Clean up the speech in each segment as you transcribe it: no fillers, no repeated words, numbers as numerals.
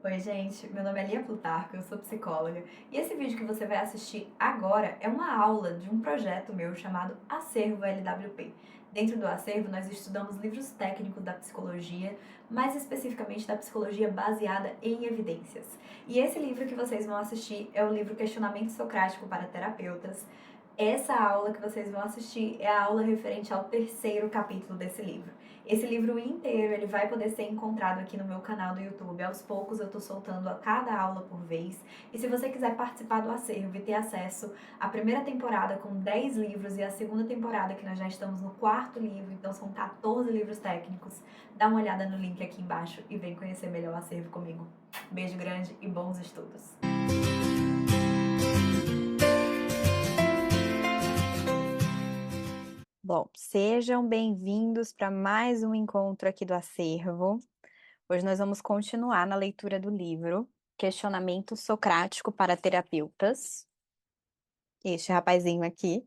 Oi, gente, meu nome é Lia Plutarco, eu sou psicóloga e esse vídeo que você vai assistir agora é uma aula de um projeto meu chamado Acervo LWP. Dentro do acervo, nós estudamos livros técnicos da psicologia, mais especificamente da psicologia baseada em evidências. E esse livro que vocês vão assistir é o livro Questionamento Socrático para Terapeutas. Essa aula que vocês vão assistir é a aula referente ao terceiro capítulo desse livro. Esse livro inteiro ele vai poder ser encontrado aqui no meu canal do YouTube. Aos poucos eu tô soltando a cada aula por vez. E se você quiser participar do acervo e ter acesso à primeira temporada com 10 livros e a segunda temporada que nós já estamos no quarto livro, então são 14 livros técnicos, dá uma olhada no link aqui embaixo e vem conhecer melhor o acervo comigo. Beijo grande e bons estudos! Bom, sejam bem-vindos para mais um encontro aqui do Acervo. Hoje nós vamos continuar na leitura do livro Questionamento Socrático para Terapeutas. Este rapazinho aqui,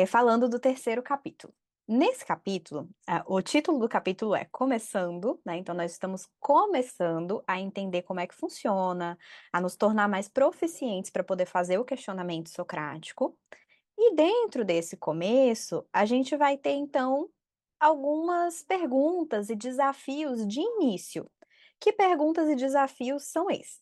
falando do terceiro capítulo. Nesse capítulo, o título do capítulo é Começando, né? Então nós estamos começando a entender como é que funciona, a nos tornar mais proficientes para poder fazer o questionamento socrático. E dentro desse começo, a gente vai ter então algumas perguntas e desafios de início. Que perguntas e desafios são esses?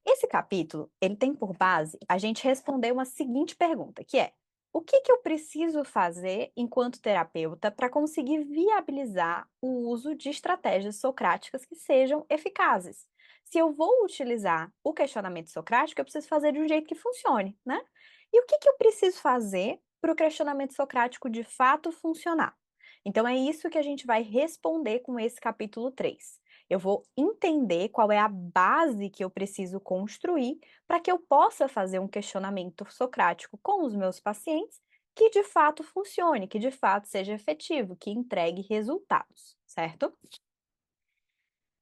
Esse capítulo, ele tem por base a gente responder uma seguinte pergunta, que é: o que que eu preciso fazer enquanto terapeuta para conseguir viabilizar o uso de estratégias socráticas que sejam eficazes? Se eu vou utilizar o questionamento socrático, eu preciso fazer de um jeito que funcione, né? E o que que eu preciso fazer para o questionamento socrático de fato funcionar? Então é isso que a gente vai responder com esse capítulo 3. Eu vou entender qual é a base que eu preciso construir para que eu possa fazer um questionamento socrático com os meus pacientes que de fato funcione, que de fato seja efetivo, que entregue resultados, certo?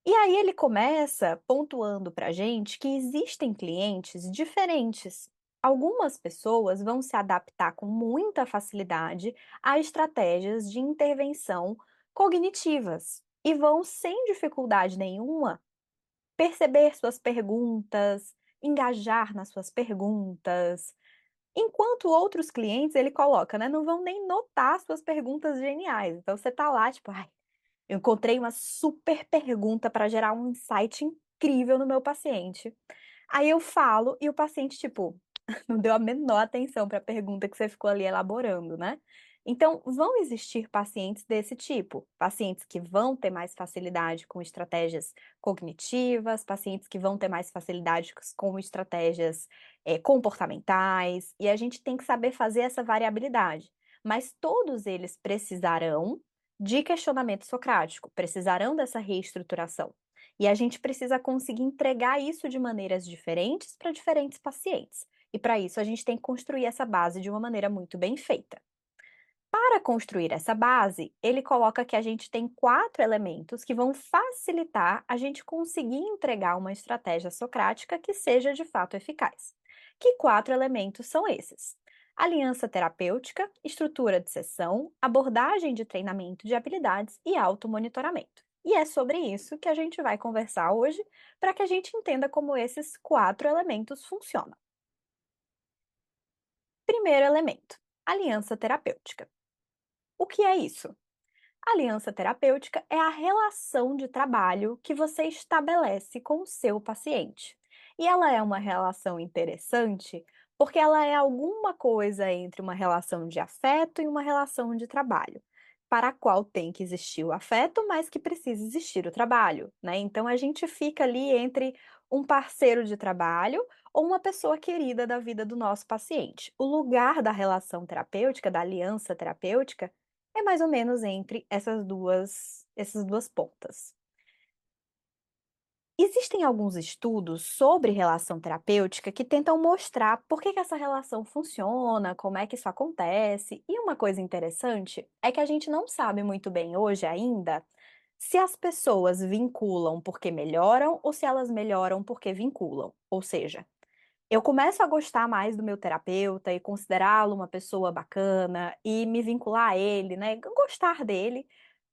E aí ele começa pontuando para a gente que existem clientes diferentes. Algumas pessoas vão se adaptar com muita facilidade a estratégias de intervenção cognitivas e vão, sem dificuldade nenhuma, perceber suas perguntas, engajar nas suas perguntas, enquanto outros clientes, ele coloca, né, não vão nem notar suas perguntas geniais. Então você tá lá, tipo, ai, eu encontrei uma super pergunta para gerar um insight incrível no meu paciente. Aí eu falo e o paciente, tipo, não deu a menor atenção para a pergunta que você ficou ali elaborando, né? Então, vão existir pacientes desse tipo, pacientes que vão ter mais facilidade com estratégias cognitivas, pacientes que vão ter mais facilidade com estratégias comportamentais, e a gente tem que saber fazer essa variabilidade. Mas todos eles precisarão de questionamento socrático, precisarão dessa reestruturação. E a gente precisa conseguir entregar isso de maneiras diferentes para diferentes pacientes. E para isso a gente tem que construir essa base de uma maneira muito bem feita. Para construir essa base, ele coloca que a gente tem 4 elementos que vão facilitar a gente conseguir entregar uma estratégia socrática que seja de fato eficaz. Que 4 elementos são esses? Aliança terapêutica, estrutura de sessão, abordagem de treinamento de habilidades e automonitoramento. E é sobre isso que a gente vai conversar hoje, para que a gente entenda como esses 4 elementos funcionam. Primeiro elemento: aliança terapêutica. O que é isso? A aliança terapêutica é a relação de trabalho que você estabelece com o seu paciente. E ela é uma relação interessante porque ela é alguma coisa entre uma relação de afeto e uma relação de trabalho, para a qual tem que existir o afeto, mas que precisa existir o trabalho, né? Então a gente fica ali entre um parceiro de trabalho ou uma pessoa querida da vida do nosso paciente. O lugar da relação terapêutica, da aliança terapêutica, é mais ou menos entre essas duas pontas. Existem alguns estudos sobre relação terapêutica que tentam mostrar por que essa relação funciona, como é que isso acontece. E uma coisa interessante é que a gente não sabe muito bem hoje ainda se as pessoas vinculam porque melhoram ou se elas melhoram porque vinculam. Ou seja, eu começo a gostar mais do meu terapeuta e considerá-lo uma pessoa bacana e me vincular a ele, né? Gostar dele,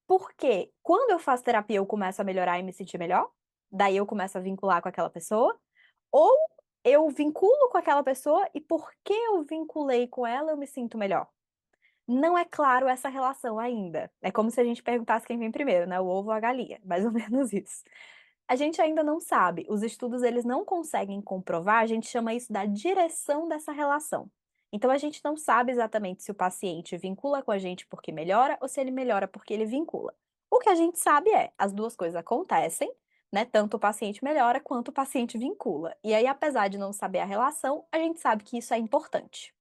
porque quando eu faço terapia eu começo a melhorar e me sentir melhor? daí eu começo a vincular com aquela pessoa, ou eu vinculo com aquela pessoa e porque eu vinculei com ela, eu me sinto melhor. Não é claro essa relação ainda. É como se a gente perguntasse quem vem primeiro, né? O ovo ou a galinha, mais ou menos isso. A gente ainda não sabe. Os estudos eles não conseguem comprovar, a gente chama isso da direção dessa relação. Então a gente não sabe exatamente se o paciente vincula com a gente porque melhora ou se ele melhora porque ele vincula. O que a gente sabe é, as duas coisas acontecem, né? Tanto o paciente melhora quanto o paciente vincula. E aí, apesar de não saber a relação, a gente sabe que isso é importante.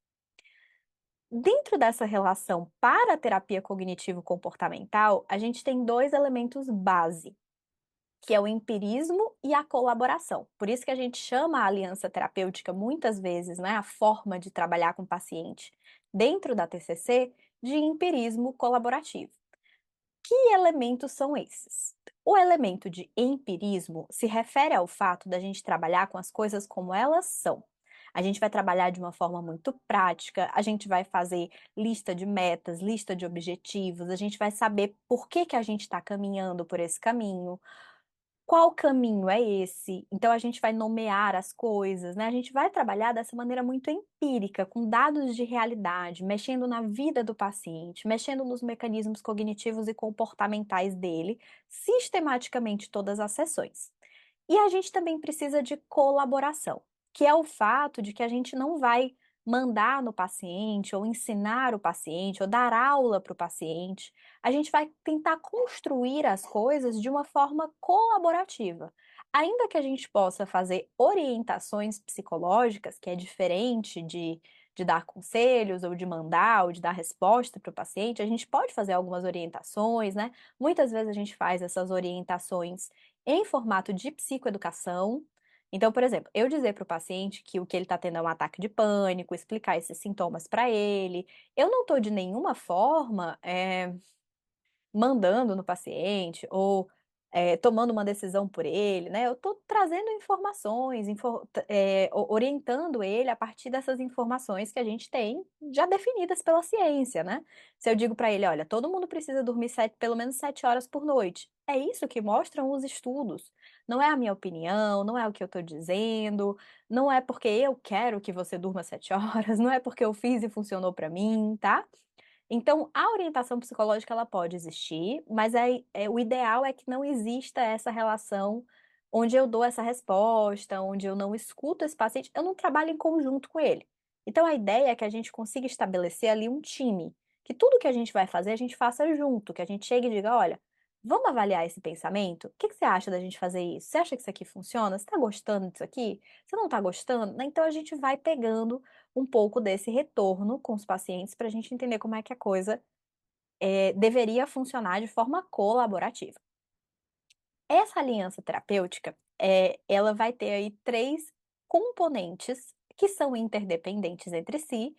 Dentro dessa relação para a terapia cognitivo-comportamental, a gente tem dois elementos base, que é o empirismo e a colaboração. Por isso que a gente chama a aliança terapêutica muitas vezes, né, a forma de trabalhar com o paciente dentro da TCC, de empirismo colaborativo. Que elementos são esses? O elemento de empirismo se refere ao fato da gente trabalhar com as coisas como elas são. A gente vai trabalhar de uma forma muito prática, a gente vai fazer lista de metas, lista de objetivos, a gente vai saber por que que a gente está caminhando por esse caminho, qual caminho é esse? Então a gente vai nomear as coisas, né? A gente vai trabalhar dessa maneira muito empírica, com dados de realidade, mexendo na vida do paciente, mexendo nos mecanismos cognitivos e comportamentais dele, sistematicamente todas as sessões. E a gente também precisa de colaboração, que é o fato de que a gente não vai mandar no paciente, ou ensinar o paciente, ou dar aula para o paciente. A gente vai tentar construir as coisas de uma forma colaborativa. Ainda que a gente possa fazer orientações psicológicas, que é diferente de dar conselhos, ou de mandar, ou de dar resposta para o paciente, a gente pode fazer algumas orientações, né? Muitas vezes a gente faz essas orientações em formato de psicoeducação. Então, por exemplo, eu dizer para o paciente que o que ele está tendo é um ataque de pânico, explicar esses sintomas para ele, eu não estou de nenhuma forma mandando no paciente ou tomando uma decisão por ele, né? Eu estou trazendo informações, orientando ele a partir dessas informações que a gente tem já definidas pela ciência, né? Se eu digo para ele, olha, todo mundo precisa dormir pelo menos 7 horas por noite. É isso que mostram os estudos. Não é a minha opinião, não é o que eu estou dizendo, não é porque eu quero que você durma 7 horas, não é porque eu fiz e funcionou para mim, tá? Então, a orientação psicológica ela pode existir, mas o ideal é que não exista essa relação onde eu dou essa resposta, onde eu não escuto esse paciente, eu não trabalho em conjunto com ele. Então, a ideia é que a gente consiga estabelecer ali um time, que tudo que a gente vai fazer, a gente faça junto, que a gente chegue e diga, olha, vamos avaliar esse pensamento? O que que você acha da gente fazer isso? Você acha que isso aqui funciona? Você está gostando disso aqui? Você não está gostando? Então, a gente vai pegando um pouco desse retorno com os pacientes para a gente entender como é que a coisa deveria funcionar de forma colaborativa. Essa aliança terapêutica, ela vai ter aí três componentes que são interdependentes entre si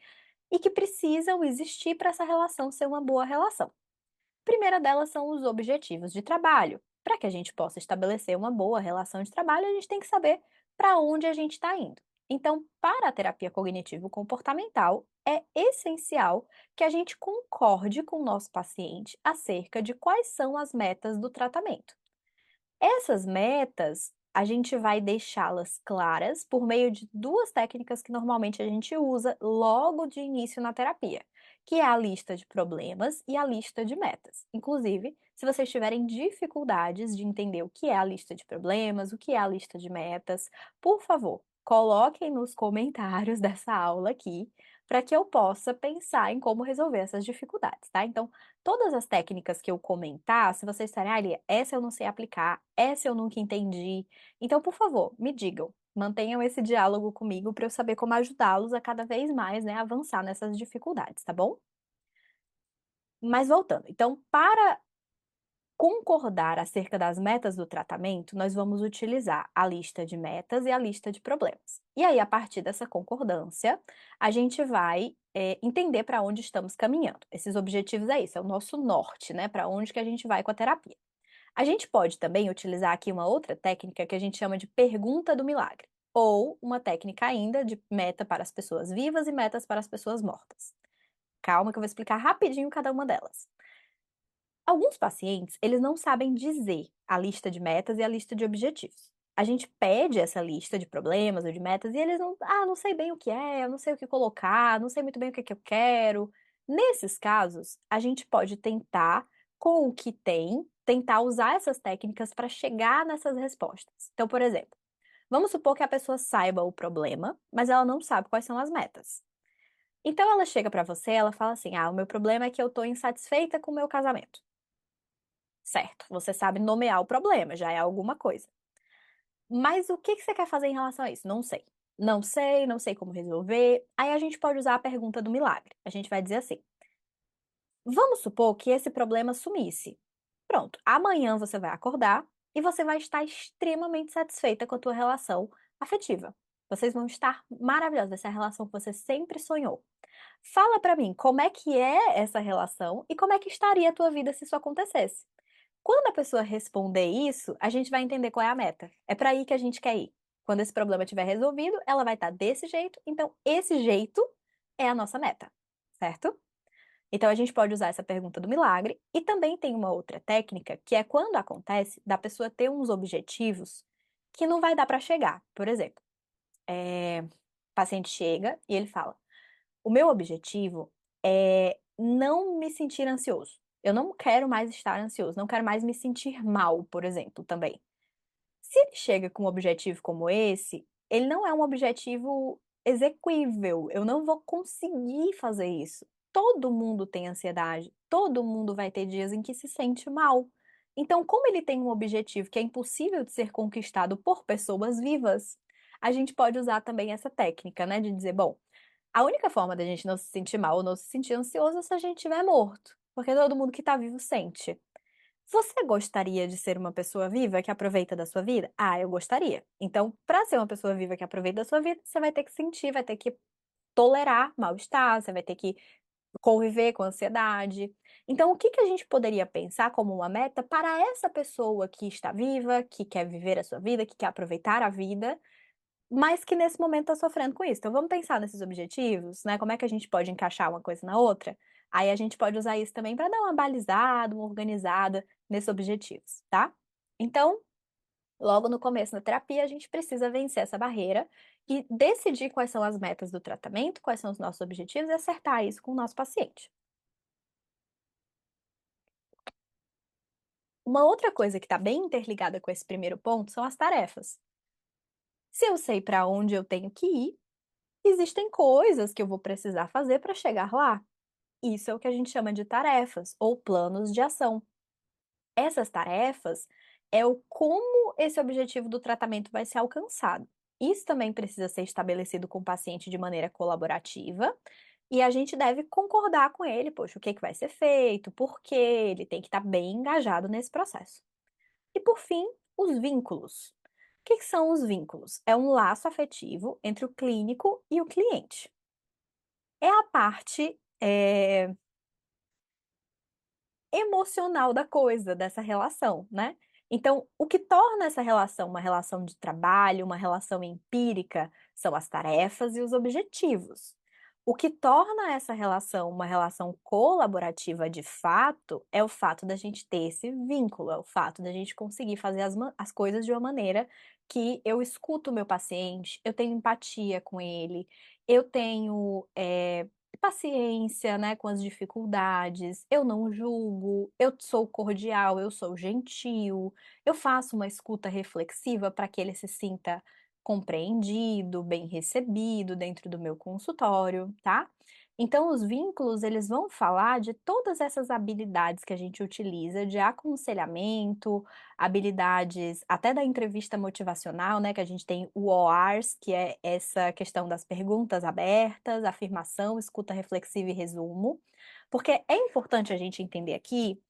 e que precisam existir para essa relação ser uma boa relação. A primeira delas são os objetivos de trabalho. Para que a gente possa estabelecer uma boa relação de trabalho, a gente tem que saber para onde a gente está indo. Então, para a terapia cognitivo-comportamental, é essencial que a gente concorde com o nosso paciente acerca de quais são as metas do tratamento. Essas metas, a gente vai deixá-las claras por meio de duas técnicas que normalmente a gente usa logo de início na terapia, que é a lista de problemas e a lista de metas. Inclusive, se vocês tiverem dificuldades de entender o que é a lista de problemas, o que é a lista de metas, por favor, coloquem nos comentários dessa aula aqui, para que eu possa pensar em como resolver essas dificuldades, tá? Então, todas as técnicas que eu comentar, se vocês disserem, ah, essa eu não sei aplicar, essa eu nunca entendi. Então, por favor, me digam, mantenham esse diálogo comigo para eu saber como ajudá-los a cada vez mais, né, avançar nessas dificuldades, tá bom? Mas voltando, então, para concordar acerca das metas do tratamento, nós vamos utilizar a lista de metas e a lista de problemas. E aí, a partir dessa concordância, a gente vai entender para onde estamos caminhando. Esses objetivos é isso, é o nosso norte, né? Para onde que a gente vai com a terapia. A gente pode também utilizar aqui uma outra técnica que a gente chama de pergunta do milagre, ou uma técnica ainda de meta para as pessoas vivas e metas para as pessoas mortas. Calma que eu vou explicar rapidinho cada uma delas. Alguns pacientes, eles não sabem dizer a lista de metas e a lista de objetivos. A gente pede essa lista de problemas ou de metas e eles não sei bem o que é, eu não sei o que colocar, não sei muito bem o que é que eu quero. Nesses casos, a gente pode tentar, com o que tem, tentar usar essas técnicas para chegar nessas respostas. Então, por exemplo, vamos supor que a pessoa saiba o problema, mas ela não sabe quais são as metas. Então ela chega para você, ela fala assim: "Ah, o meu problema é que eu estou insatisfeita com o meu casamento." Certo, você sabe nomear o problema, já é alguma coisa. Mas o que que você quer fazer em relação a isso? Não sei. Não sei, não sei como resolver. Aí a gente pode usar a pergunta do milagre. A gente vai dizer assim: vamos supor que esse problema sumisse. Pronto, amanhã você vai acordar e você vai estar extremamente satisfeita com a tua relação afetiva. Vocês vão estar maravilhosos, vai ser a relação que você sempre sonhou. Fala pra mim, como é que é essa relação e como é que estaria a tua vida se isso acontecesse? Quando a pessoa responder isso, a gente vai entender qual é a meta. É para aí que a gente quer ir. Quando esse problema estiver resolvido, ela vai estar desse jeito, então esse jeito é a nossa meta, certo? Então a gente pode usar essa pergunta do milagre e também tem uma outra técnica, que é quando acontece da pessoa ter uns objetivos que não vai dar para chegar. Por exemplo, o paciente chega e ele fala: "O meu objetivo é não me sentir ansioso. Eu não quero mais estar ansioso, não quero mais me sentir mal, por exemplo, também." Se ele chega com um objetivo como esse, ele não é um objetivo exequível. Eu não vou conseguir fazer isso. Todo mundo tem ansiedade, todo mundo vai ter dias em que se sente mal. Então, como ele tem um objetivo que é impossível de ser conquistado por pessoas vivas, a gente pode usar também essa técnica, né, de dizer, bom, a única forma da gente não se sentir mal ou não se sentir ansioso é se a gente estiver morto, porque todo mundo que está vivo sente. Você gostaria de ser uma pessoa viva que aproveita da sua vida? Ah, eu gostaria. Então, para ser uma pessoa viva que aproveita da sua vida, você vai ter que sentir, vai ter que tolerar mal-estar, você vai ter que conviver com ansiedade. Então, o que que a gente poderia pensar como uma meta para essa pessoa que está viva, que quer viver a sua vida, que quer aproveitar a vida, mas que nesse momento está sofrendo com isso? Então, vamos pensar nesses objetivos, né? Como é que a gente pode encaixar uma coisa na outra? Aí a gente pode usar isso também para dar uma balizada, uma organizada nesses objetivos, tá? Então, logo no começo da terapia, a gente precisa vencer essa barreira e decidir quais são as metas do tratamento, quais são os nossos objetivos e acertar isso com o nosso paciente. Uma outra coisa que está bem interligada com esse primeiro ponto são as tarefas. Se eu sei para onde eu tenho que ir, existem coisas que eu vou precisar fazer para chegar lá. Isso é o que a gente chama de tarefas ou planos de ação. Essas tarefas é o como esse objetivo do tratamento vai ser alcançado. Isso também precisa ser estabelecido com o paciente de maneira colaborativa e a gente deve concordar com ele, poxa, o que que vai ser feito, por quê, ele tem que estar bem engajado nesse processo. E por fim, os vínculos. O que que são os vínculos? É um laço afetivo entre o clínico e o cliente. É a parte emocional da coisa, dessa relação, né. Então, o que torna essa relação uma relação de trabalho, uma relação empírica, são as tarefas e os objetivos. O que torna essa relação uma relação colaborativa de fato, é o fato da gente ter esse vínculo, é o fato da gente conseguir fazer as coisas de uma maneira que eu escuto o meu paciente, eu tenho empatia com ele, eu tenho, paciência, né, com as dificuldades, eu não julgo, eu sou cordial, eu sou gentil, eu faço uma escuta reflexiva para que ele se sinta compreendido, bem recebido dentro do meu consultório, tá? Então, os vínculos, eles vão falar de todas essas habilidades que a gente utiliza de aconselhamento, habilidades até da entrevista motivacional, né, que a gente tem o OARS, que é essa questão das perguntas abertas, afirmação, escuta reflexiva e resumo, porque é importante a gente entender aqui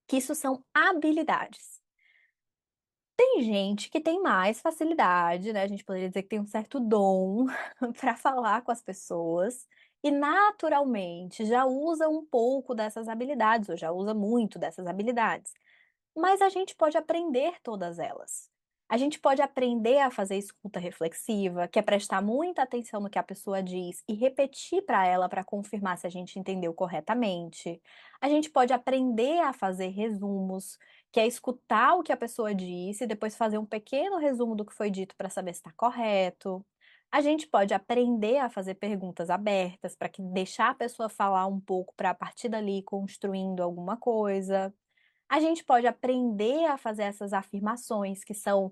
que isso são habilidades. Tem gente que tem mais facilidade, né, a gente poderia dizer que tem um certo dom para falar com as pessoas e naturalmente já usa um pouco dessas habilidades, ou já usa muito dessas habilidades. Mas a gente pode aprender todas elas. A gente pode aprender a fazer escuta reflexiva, que é prestar muita atenção no que a pessoa diz e repetir para ela para confirmar se a gente entendeu corretamente. A gente pode aprender a fazer resumos, que é escutar o que a pessoa disse e depois fazer um pequeno resumo do que foi dito para saber se está correto. A gente pode aprender a fazer perguntas abertas para que deixar a pessoa falar um pouco para a partir dali ir construindo alguma coisa. A gente pode aprender a fazer essas afirmações que são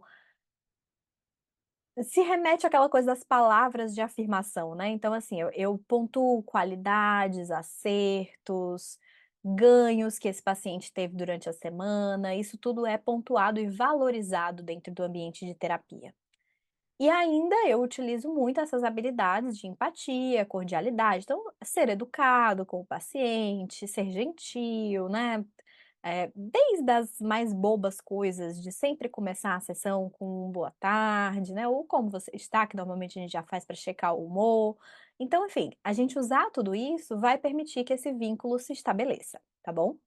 se remete àquela coisa das palavras de afirmação, né? Então, assim, eu pontuo qualidades, acertos, ganhos que esse paciente teve durante a semana, isso tudo é pontuado e valorizado dentro do ambiente de terapia. E ainda eu utilizo muito essas habilidades de empatia, cordialidade. Então, ser educado com o paciente, ser gentil, né? Desde as mais bobas coisas, de sempre começar a sessão com um boa tarde, né? Ou como você está, que normalmente a gente já faz para checar o humor. Então, enfim, a gente usar tudo isso vai permitir que esse vínculo se estabeleça, tá bom?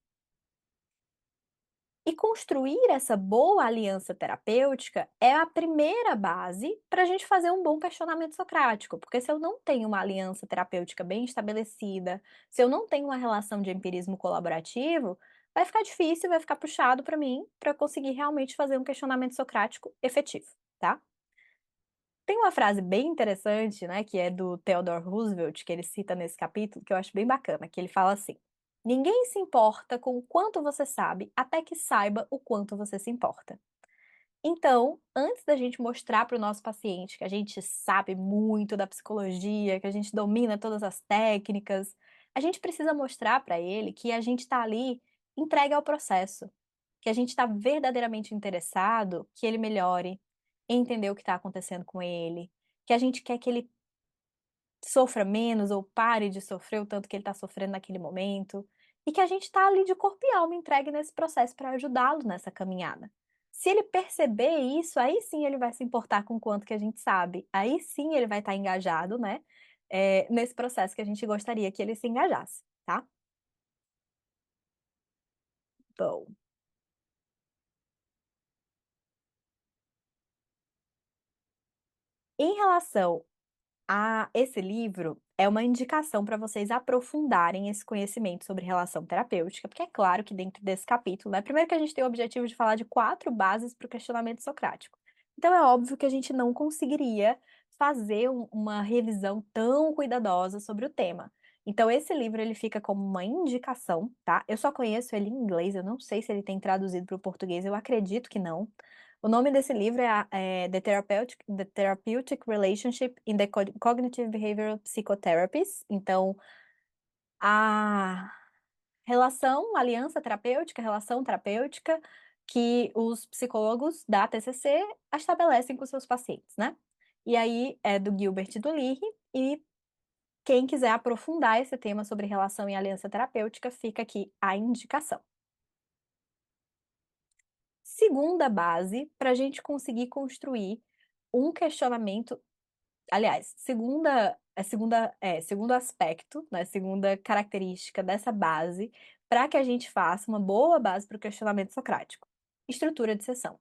E construir essa boa aliança terapêutica é a primeira base para a gente fazer um bom questionamento socrático, porque se eu não tenho uma aliança terapêutica bem estabelecida, se eu não tenho uma relação de empirismo colaborativo, vai ficar difícil, vai ficar puxado para mim para conseguir realmente fazer um questionamento socrático efetivo, tá? Tem uma frase bem interessante, né, que é do Theodore Roosevelt, que ele cita nesse capítulo, que eu acho bem bacana, que ele fala assim: ninguém se importa com o quanto você sabe, até que saiba o quanto você se importa. Então, antes da gente mostrar para o nosso paciente que a gente sabe muito da psicologia, que a gente domina todas as técnicas, a gente precisa mostrar para ele que a gente está ali entregue ao processo, que a gente está verdadeiramente interessado que ele melhore, entender o que está acontecendo com ele, que a gente quer que ele sofra menos ou pare de sofrer o tanto que ele está sofrendo naquele momento, e que a gente está ali de corpo e alma entregue nesse processo para ajudá-lo nessa caminhada. Se ele perceber isso, aí sim ele vai se importar com o quanto que a gente sabe, aí sim ele vai estar engajado, né, nesse processo que a gente gostaria que ele se engajasse, tá? Bom, em relação esse livro é uma indicação para vocês aprofundarem esse conhecimento sobre relação terapêutica, porque é claro que dentro desse capítulo, né, primeiro que a gente tem o objetivo de falar de 4 bases para o questionamento socrático. Então é óbvio que a gente não conseguiria fazer uma revisão tão cuidadosa sobre o tema. Então esse livro ele fica como uma indicação, tá? Eu só conheço ele em inglês, eu não sei se ele tem traduzido para o português, eu acredito que não. O nome desse livro The Therapeutic Relationship in the Cognitive Behavioral Psychotherapies. Então, a relação terapêutica que os psicólogos da TCC estabelecem com seus pacientes, né? E aí é do Gilbert e do Leahy, e quem quiser aprofundar esse tema sobre relação e aliança terapêutica, fica aqui a indicação. Segunda base para a gente conseguir construir um questionamento. Aliás, segundo aspecto, né, segunda característica dessa base, para que a gente faça uma boa base para o questionamento socrático. Estrutura de sessão.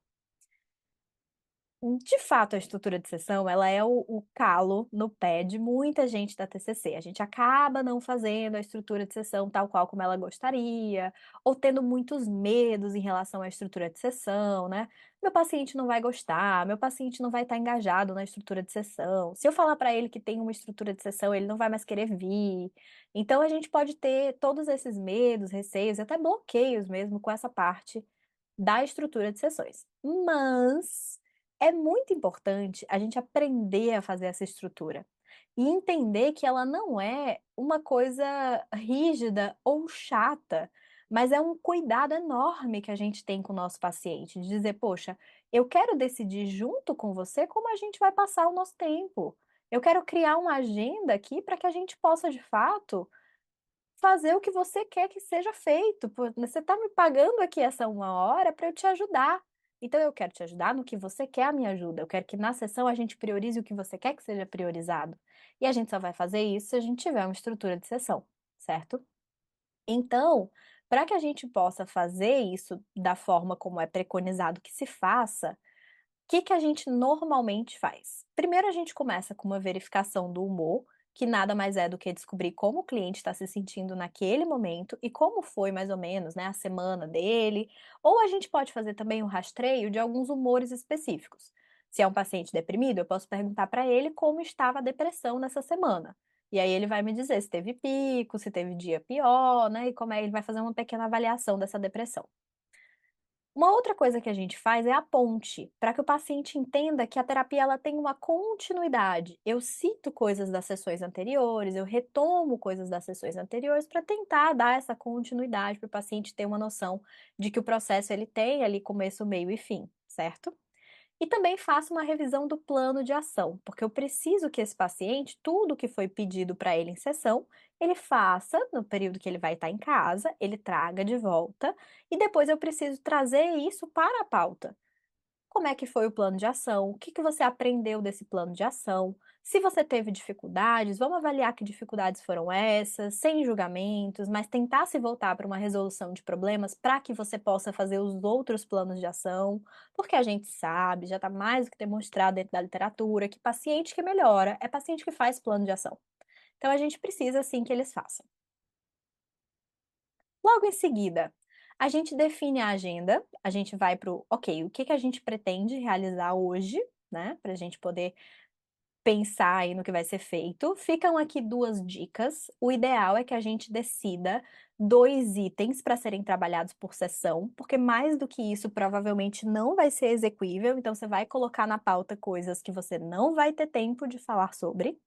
De fato, a estrutura de sessão, ela é o calo no pé de muita gente da TCC. A gente acaba não fazendo a estrutura de sessão tal qual como ela gostaria, ou tendo muitos medos em relação à estrutura de sessão, né? Meu paciente não vai gostar, meu paciente não vai estar engajado na estrutura de sessão. Se eu falar para ele que tem uma estrutura de sessão, ele não vai mais querer vir. Então, a gente pode ter todos esses medos, receios, até bloqueios mesmo com essa parte da estrutura de sessões. Mas é muito importante a gente aprender a fazer essa estrutura e entender que ela não é uma coisa rígida ou chata, mas é um cuidado enorme que a gente tem com o nosso paciente, de dizer, poxa, eu quero decidir junto com você como a gente vai passar o nosso tempo. Eu quero criar uma agenda aqui para que a gente possa, de fato, fazer o que você quer que seja feito. Você está me pagando aqui essa 1 hora para eu te ajudar. Então eu quero te ajudar no que você quer a minha ajuda. Eu quero que na sessão a gente priorize o que você quer que seja priorizado. E a gente só vai fazer isso se a gente tiver uma estrutura de sessão, certo? Então, para que a gente possa fazer isso da forma como é preconizado que se faça, que a gente normalmente faz? Primeiro, a gente começa com uma verificação do humor, que nada mais é do que descobrir como o cliente está se sentindo naquele momento e como foi mais ou menos, né, a semana dele. Ou a gente pode fazer também um rastreio de alguns humores específicos. Se é um paciente deprimido, eu posso perguntar para ele como estava a depressão nessa semana. E aí ele vai me dizer se teve pico, se teve dia pior, né? E como é, ele vai fazer uma pequena avaliação dessa depressão. Uma outra coisa que a gente faz é a ponte, para que o paciente entenda que a terapia ela tem uma continuidade. Eu cito coisas das sessões anteriores, eu retomo coisas das sessões anteriores para tentar dar essa continuidade para o paciente ter uma noção de que o processo ele tem ali começo, meio e fim, certo? E também faço uma revisão do plano de ação, porque eu preciso que esse paciente, tudo que foi pedido para ele em sessão, ele faça no período que ele vai estar em casa, ele traga de volta, e depois eu preciso trazer isso para a pauta. Como é que foi o plano de ação? O que que você aprendeu desse plano de ação? Se você teve dificuldades, vamos avaliar que dificuldades foram essas, sem julgamentos, mas tentar se voltar para uma resolução de problemas para que você possa fazer os outros planos de ação, porque a gente sabe, já está mais do que demonstrado dentro da literatura, que paciente que melhora é paciente que faz plano de ação. Então a gente precisa sim que eles façam. Logo em seguida, a gente define a agenda, a gente vai para o, ok, o que que a gente pretende realizar hoje, né, para a gente poder pensar aí no que vai ser feito. Ficam aqui duas dicas. O ideal é que a gente decida 2 itens para serem trabalhados por sessão, porque mais do que isso provavelmente não vai ser execuível, então você vai colocar na pauta coisas que você não vai ter tempo de falar sobre.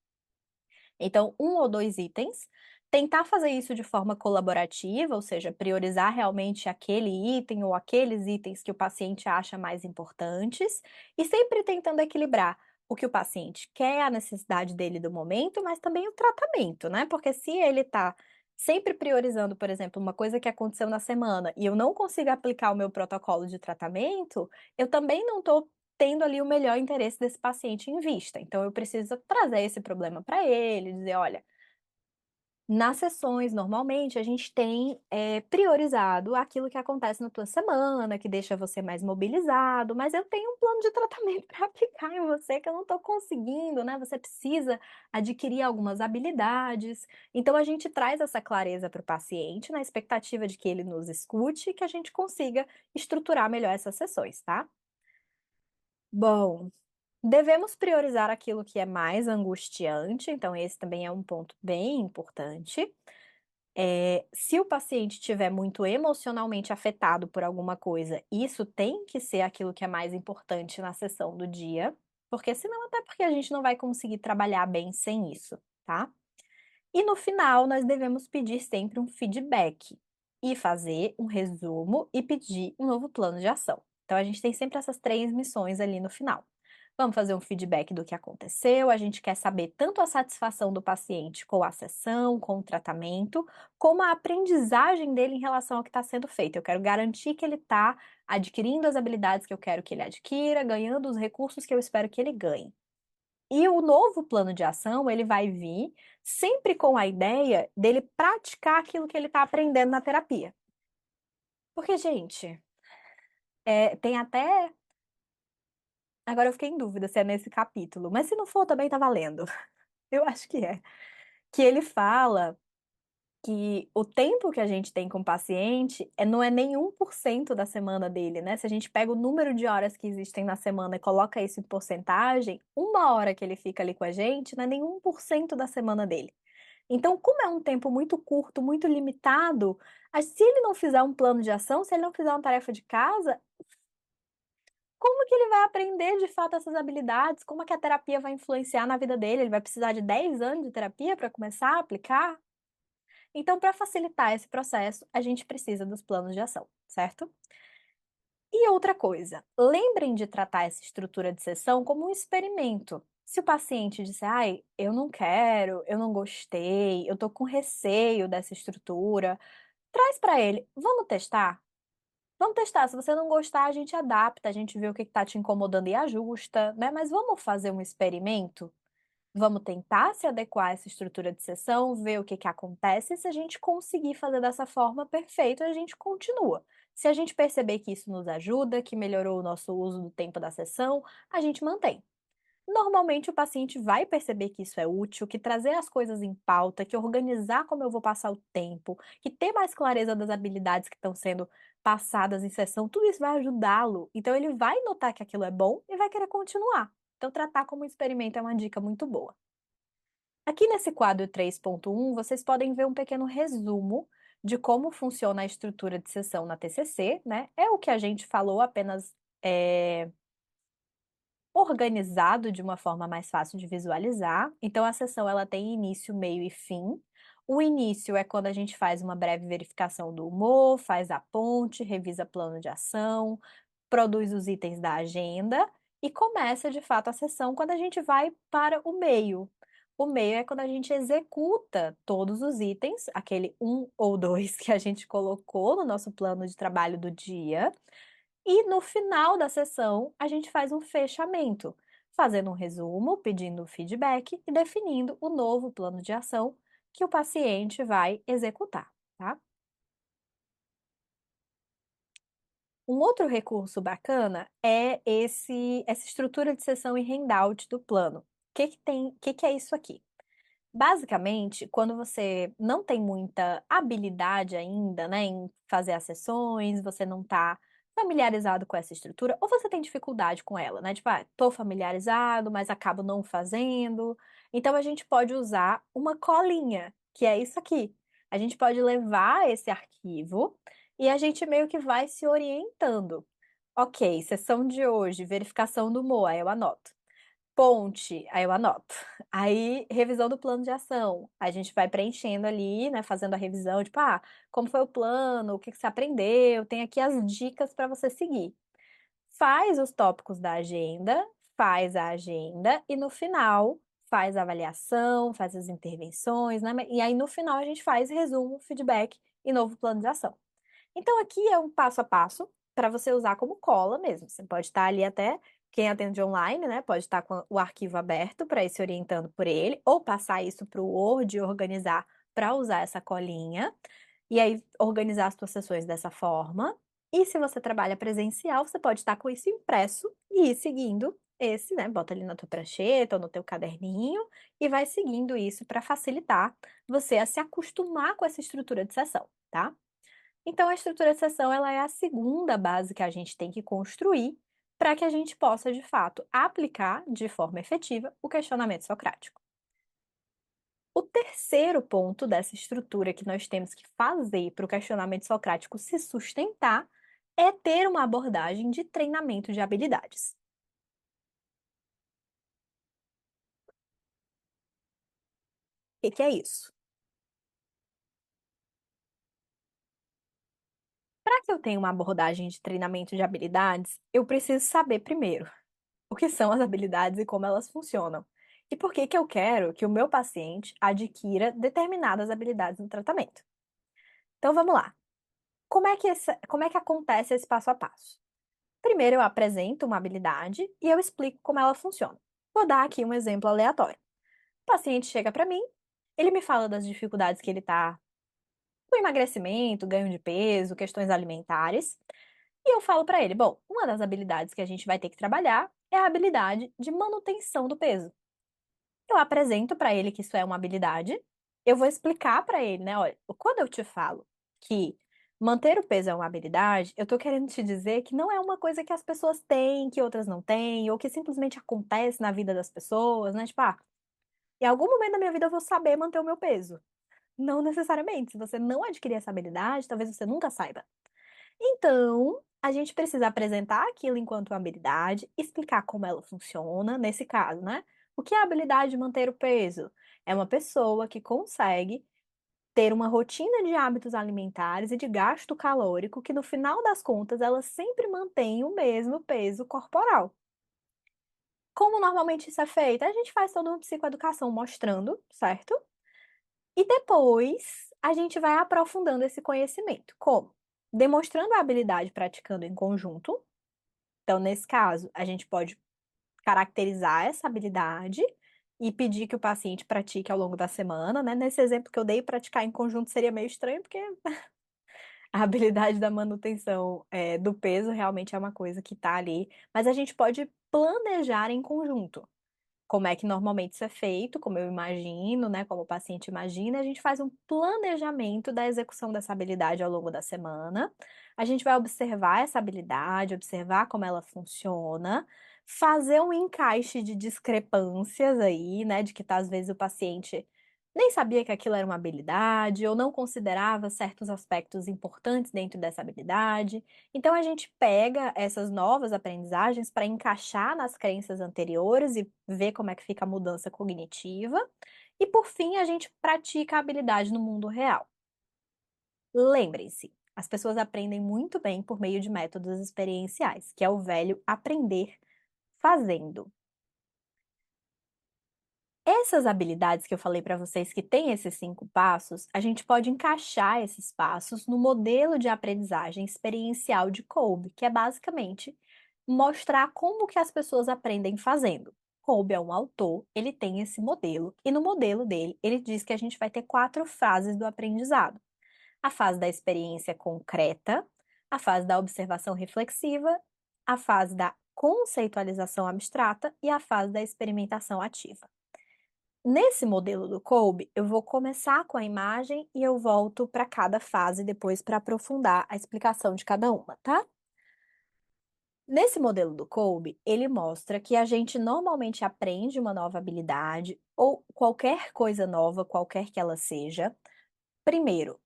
Então, 1 ou 2 itens. Tentar fazer isso de forma colaborativa, ou seja, priorizar realmente aquele item ou aqueles itens que o paciente acha mais importantes, e sempre tentando equilibrar o que o paciente quer, a necessidade dele do momento, mas também o tratamento, né? Porque se ele está sempre priorizando, por exemplo, uma coisa que aconteceu na semana e eu não consigo aplicar o meu protocolo de tratamento, eu também não estou tendo ali o melhor interesse desse paciente em vista. Então, eu preciso trazer esse problema para ele, dizer: olha, nas sessões, normalmente, a gente tem priorizado aquilo que acontece na tua semana, que deixa você mais mobilizado, mas eu tenho um plano de tratamento para aplicar em você que eu não estou conseguindo, né? Você precisa adquirir algumas habilidades. Então, a gente traz essa clareza para o paciente, na expectativa de que ele nos escute e que a gente consiga estruturar melhor essas sessões, tá? Bom, devemos priorizar aquilo que é mais angustiante, então esse também é um ponto bem importante. Se o paciente estiver muito emocionalmente afetado por alguma coisa, isso tem que ser aquilo que é mais importante na sessão do dia, porque senão até porque a gente não vai conseguir trabalhar bem sem isso, tá? E no final, nós devemos pedir sempre um feedback e fazer um resumo e pedir um novo plano de ação. Então, a gente tem sempre essas 3 missões ali no final. Vamos fazer um feedback do que aconteceu, a gente quer saber tanto a satisfação do paciente com a sessão, com o tratamento, como a aprendizagem dele em relação ao que está sendo feito. Eu quero garantir que ele está adquirindo as habilidades que eu quero que ele adquira, ganhando os recursos que eu espero que ele ganhe. E o novo plano de ação, ele vai vir sempre com a ideia dele praticar aquilo que ele está aprendendo na terapia. Porque, gente, tem até. Agora eu fiquei em dúvida se é nesse capítulo, mas se não for, também tá valendo. Eu acho que é. Que ele fala que o tempo que a gente tem com o paciente não é nem 1% da semana dele, né? Se a gente pega o número de horas que existem na semana e coloca isso em porcentagem, 1 hora que ele fica ali com a gente não é nem 1% da semana dele. Então, como é um tempo muito curto, muito limitado, se ele não fizer um plano de ação, se ele não fizer uma tarefa de casa, como que ele vai aprender de fato essas habilidades? Como é que a terapia vai influenciar na vida dele? Ele vai precisar de 10 anos de terapia para começar a aplicar? Então, para facilitar esse processo, a gente precisa dos planos de ação, certo? E outra coisa, lembrem de tratar essa estrutura de sessão como um experimento. Se o paciente disser, ai, eu não quero, eu não gostei, eu tô com receio dessa estrutura, traz para ele, vamos testar? Vamos testar, se você não gostar, a gente adapta, a gente vê o que está te incomodando e ajusta, né? Mas vamos fazer um experimento? Vamos tentar se adequar a essa estrutura de sessão, ver o que que acontece. Se a gente conseguir fazer dessa forma, perfeito, a gente continua. Se a gente perceber que isso nos ajuda, que melhorou o nosso uso do tempo da sessão, a gente mantém. Normalmente o paciente vai perceber que isso é útil, que trazer as coisas em pauta, que organizar como eu vou passar o tempo, que ter mais clareza das habilidades que estão sendo passadas em sessão, tudo isso vai ajudá-lo. Então ele vai notar que aquilo é bom e vai querer continuar. Então tratar como um experimento é uma dica muito boa. Aqui nesse quadro 3.1, vocês podem ver um pequeno resumo de como funciona a estrutura de sessão na TCC, né? É o que a gente falou, apenas organizado de uma forma mais fácil de visualizar. Então, a sessão ela tem início, meio e fim. O início é quando a gente faz uma breve verificação do humor, faz a ponte, revisa plano de ação, produz os itens da agenda e começa de fato a sessão quando a gente vai para o meio. O meio é quando a gente executa todos os itens, aquele um ou dois que a gente colocou no nosso plano de trabalho do dia. E no final da sessão, a gente faz um fechamento, fazendo um resumo, pedindo feedback e definindo o novo plano de ação que o paciente vai executar, tá? Um outro recurso bacana é essa estrutura de sessão em handout do plano. O que é isso aqui? Basicamente, quando você não tem muita habilidade ainda, né, em fazer as sessões, você não está familiarizado com essa estrutura, ou você tem dificuldade com ela, né? Tipo, tô familiarizado, mas acabo não fazendo. Então, a gente pode usar uma colinha, que é isso aqui. A gente pode levar esse arquivo e a gente meio que vai se orientando. Ok, sessão de hoje, verificação do MOA, eu anoto. Ponte, aí eu anoto. Aí, revisão do plano de ação. A gente vai preenchendo ali, né, fazendo a revisão, tipo, como foi o plano, o que que você aprendeu, tem aqui as dicas para você seguir. Faz os tópicos da agenda, faz a agenda e no final faz a avaliação, faz as intervenções, né? E aí no final a gente faz resumo, feedback e novo plano de ação. Então, aqui é um passo a passo para você usar como cola mesmo. Você pode estar ali até, quem atende online, né? Pode estar com o arquivo aberto para ir se orientando por ele, ou passar isso para o Word e organizar para usar essa colinha. E aí, organizar as suas sessões dessa forma. E se você trabalha presencial, você pode estar com isso impresso e ir seguindo esse, né? Bota ali na tua prancheta ou no teu caderninho e vai seguindo isso para facilitar você a se acostumar com essa estrutura de sessão, tá? Então, a estrutura de sessão ela é a segunda base que a gente tem que construir para que a gente possa, de fato, aplicar de forma efetiva o questionamento socrático. O terceiro ponto dessa estrutura que nós temos que fazer para o questionamento socrático se sustentar é ter uma abordagem de treinamento de habilidades. O que é isso? Para que eu tenha uma abordagem de treinamento de habilidades, eu preciso saber primeiro o que são as habilidades e como elas funcionam. E por que que eu quero que o meu paciente adquira determinadas habilidades no tratamento. Então vamos lá. Como é que acontece esse passo a passo? Primeiro eu apresento uma habilidade e eu explico como ela funciona. Vou dar aqui um exemplo aleatório. O paciente chega para mim, ele me fala das dificuldades que ele está com emagrecimento, ganho de peso, questões alimentares, e eu falo para ele, bom, uma das habilidades que a gente vai ter que trabalhar é a habilidade de manutenção do peso. Eu apresento para ele que isso é uma habilidade. Eu vou explicar para ele, né? Olha, quando eu te falo que manter o peso é uma habilidade, eu tô querendo te dizer que não é uma coisa que as pessoas têm, que outras não têm, ou que simplesmente acontece na vida das pessoas, né? Tipo, em algum momento da minha vida eu vou saber manter o meu peso. Não necessariamente. Se você não adquirir essa habilidade, talvez você nunca saiba. Então, a gente precisa apresentar aquilo enquanto uma habilidade, explicar como ela funciona, nesse caso, né? O que é a habilidade de manter o peso? É uma pessoa que consegue ter uma rotina de hábitos alimentares e de gasto calórico que, no final das contas, ela sempre mantém o mesmo peso corporal. Como normalmente isso é feito? A gente faz toda uma psicoeducação mostrando, certo? E depois a gente vai aprofundando esse conhecimento. Como? Demonstrando a habilidade praticando em conjunto. Então, nesse caso, a gente pode caracterizar essa habilidade e pedir que o paciente pratique ao longo da semana, né? Nesse exemplo que eu dei, praticar em conjunto seria meio estranho, porque A habilidade da manutenção do peso realmente é uma coisa que está ali, mas a gente pode planejar em conjunto. Como é que normalmente isso é feito, como eu imagino, né? Como o paciente imagina, a gente faz um planejamento da execução dessa habilidade ao longo da semana. A gente vai observar essa habilidade, observar como ela funciona, fazer um encaixe de discrepâncias aí, né? De que tá, às vezes o paciente nem sabia que aquilo era uma habilidade ou não considerava certos aspectos importantes dentro dessa habilidade. Então a gente pega essas novas aprendizagens para encaixar nas crenças anteriores e ver como é que fica a mudança cognitiva. E por fim, a gente pratica a habilidade no mundo real. Lembrem-se, as pessoas aprendem muito bem por meio de métodos experienciais, que é o velho aprender fazendo. Essas habilidades que eu falei para vocês que têm esses 5 passos, a gente pode encaixar esses passos no modelo de aprendizagem experiencial de Kolbe, que é basicamente mostrar como que as pessoas aprendem fazendo. Kolbe é um autor, ele tem esse modelo, e no modelo dele, ele diz que a gente vai ter 4 fases do aprendizado. A fase da experiência concreta, a fase da observação reflexiva, a fase da conceitualização abstrata e a fase da experimentação ativa. Nesse modelo do Kolbe, eu vou começar com a imagem e eu volto para cada fase depois para aprofundar a explicação de cada uma, tá? Nesse modelo do Kolbe, ele mostra que a gente normalmente aprende uma nova habilidade ou qualquer coisa nova, qualquer que ela seja, primeiro,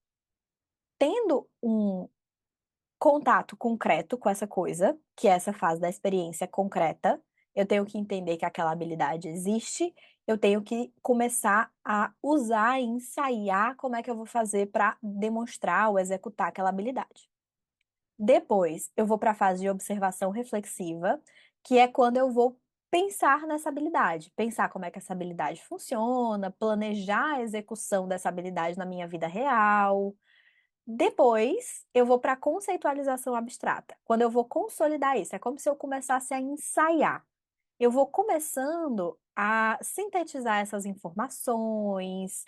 tendo um contato concreto com essa coisa, que é essa fase da experiência concreta. Eu tenho que entender que aquela habilidade existe, eu tenho que começar a usar e ensaiar como é que eu vou fazer para demonstrar ou executar aquela habilidade. Depois, eu vou para a fase de observação reflexiva, que é quando eu vou pensar nessa habilidade, pensar como é que essa habilidade funciona, planejar a execução dessa habilidade na minha vida real. Depois, eu vou para a conceitualização abstrata. Quando eu vou consolidar isso, é como se eu começasse a ensaiar. Eu vou começando a sintetizar essas informações,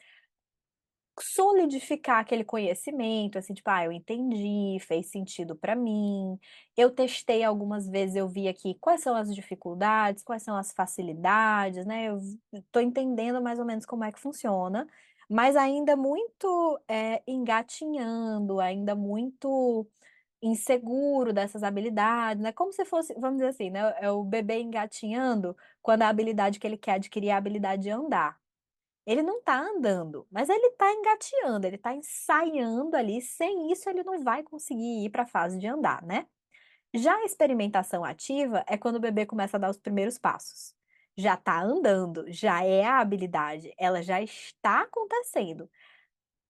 solidificar aquele conhecimento, assim, tipo, eu entendi, fez sentido para mim. Eu testei algumas vezes, eu vi aqui quais são as dificuldades, quais são as facilidades, né? Eu tô entendendo mais ou menos como é que funciona, mas ainda muito engatinhando, ainda muito inseguro dessas habilidades, né? Como se fosse, vamos dizer assim, né? É o bebê engatinhando quando a habilidade que ele quer adquirir é a habilidade de andar. Ele não está andando, mas ele está engateando, ele está ensaiando ali. Sem isso, ele não vai conseguir ir para a fase de andar, né? Já a experimentação ativa é quando o bebê começa a dar os primeiros passos. Já está andando, já é a habilidade, ela já está acontecendo.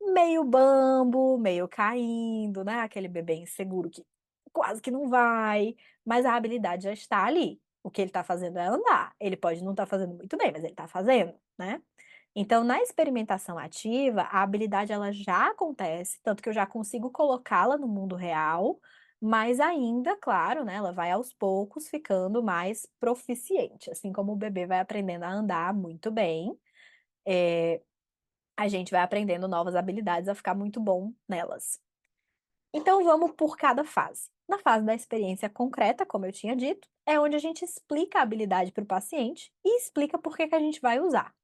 Meio bambo, meio caindo, né? Aquele bebê inseguro que quase que não vai, mas a habilidade já está ali. O que ele está fazendo é andar. Ele pode não estar fazendo muito bem, mas ele está fazendo, né? Então, na experimentação ativa, a habilidade ela já acontece, tanto que eu já consigo colocá-la no mundo real, mas ainda, claro, né, ela vai aos poucos ficando mais proficiente, assim como o bebê vai aprendendo a andar muito bem, a gente vai aprendendo novas habilidades a ficar muito bom nelas. Então, vamos por cada fase. Na fase da experiência concreta, como eu tinha dito, é onde a gente explica a habilidade para o paciente e explica por que que a gente vai usar.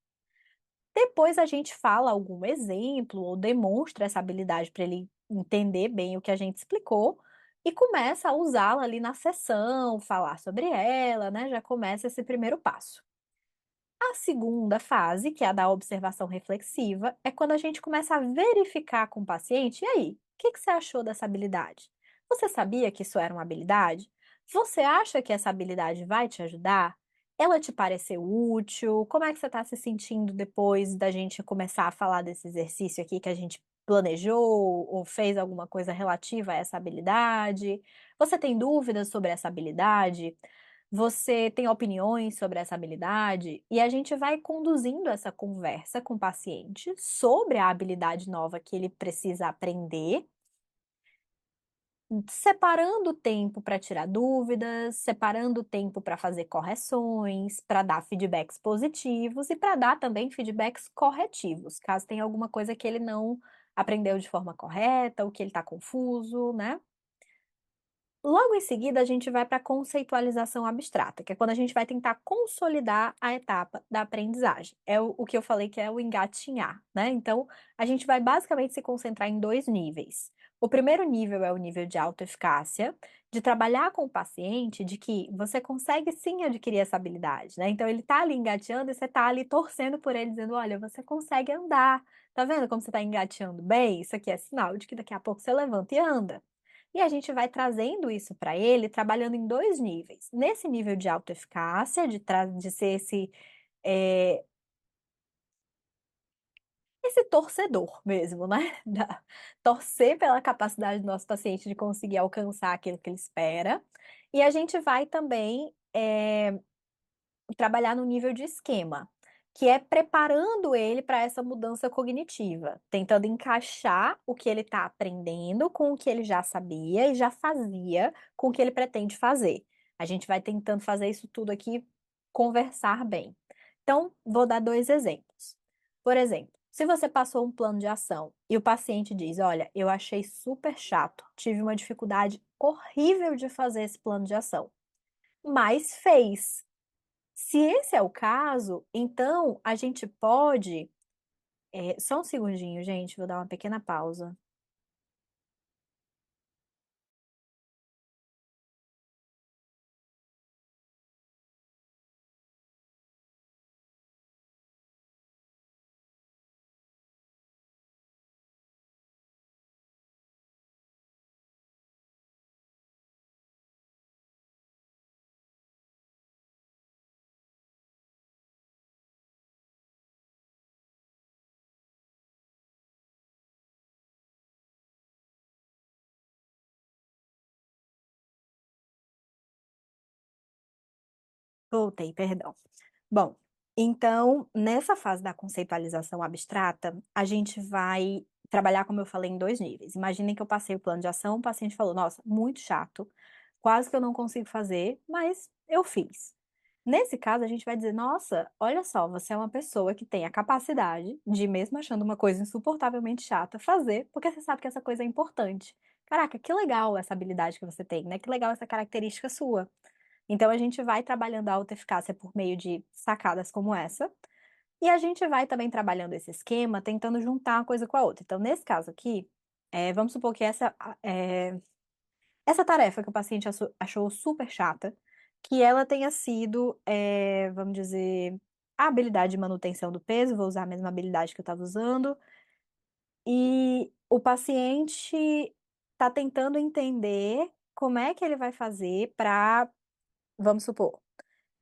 Depois a gente fala algum exemplo ou demonstra essa habilidade para ele entender bem o que a gente explicou e começa a usá-la ali na sessão, falar sobre ela, né? Já começa esse primeiro passo. A segunda fase, que é a da observação reflexiva, é quando a gente começa a verificar com o paciente, e aí, o que que você achou dessa habilidade? Você sabia que isso era uma habilidade? Você acha que essa habilidade vai te ajudar? Ela te pareceu útil? Como é que você está se sentindo depois da gente começar a falar desse exercício aqui que a gente planejou ou fez alguma coisa relativa a essa habilidade? Você tem dúvidas sobre essa habilidade? Você tem opiniões sobre essa habilidade? E a gente vai conduzindo essa conversa com o paciente sobre a habilidade nova que ele precisa aprender, separando o tempo para tirar dúvidas, separando o tempo para fazer correções, para dar feedbacks positivos e para dar também feedbacks corretivos, caso tenha alguma coisa que ele não aprendeu de forma correta, o que ele está confuso, né? Logo em seguida, a gente vai para a conceitualização abstrata, que é quando a gente vai tentar consolidar a etapa da aprendizagem. É o que eu falei que é o engatinhar, né? Então, a gente vai basicamente se concentrar em dois níveis. O primeiro nível é o nível de autoeficácia, de trabalhar com o paciente, de que você consegue sim adquirir essa habilidade, né? Então, ele tá ali engateando e você tá ali torcendo por ele, dizendo: olha, você consegue andar. Tá vendo como você tá engateando bem? Isso aqui é sinal de que daqui a pouco você levanta e anda. E a gente vai trazendo isso para ele, trabalhando em dois níveis. Nesse nível de autoeficácia, de ser é, esse torcedor mesmo, né? Torcer pela capacidade do nosso paciente de conseguir alcançar aquilo que ele espera. E a gente vai também trabalhar no nível de esquema, que é preparando ele para essa mudança cognitiva, tentando encaixar o que ele está aprendendo com o que ele já sabia e já fazia com o que ele pretende fazer. A gente vai tentando fazer isso tudo aqui conversar bem. Então, vou dar dois exemplos. Por exemplo, se você passou um plano de ação e o paciente diz: olha, eu achei super chato, tive uma dificuldade horrível de fazer esse plano de ação, mas fez. Se esse é o caso, então a gente pode. Só um segundinho, gente, vou dar uma pequena pausa. Voltei, perdão. Bom, então, nessa fase da conceitualização abstrata, a gente vai trabalhar, como eu falei, em dois níveis. Imaginem que eu passei o plano de ação, o paciente falou: nossa, muito chato, quase que eu não consigo fazer, mas eu fiz. Nesse caso, a gente vai dizer: nossa, olha só, você é uma pessoa que tem a capacidade de, mesmo achando uma coisa insuportavelmente chata, fazer, porque você sabe que essa coisa é importante. Caraca, que legal essa habilidade que você tem, né? Que legal essa característica sua. Então, a gente vai trabalhando a autoeficácia por meio de sacadas como essa, e a gente vai também trabalhando esse esquema, tentando juntar uma coisa com a outra. Então, nesse caso aqui, vamos supor que essa tarefa que o paciente achou super chata, que ela tenha sido, vamos dizer, a habilidade de manutenção do peso, vou usar a mesma habilidade que eu estava usando, e o paciente está tentando entender como é que ele vai fazer para, vamos supor,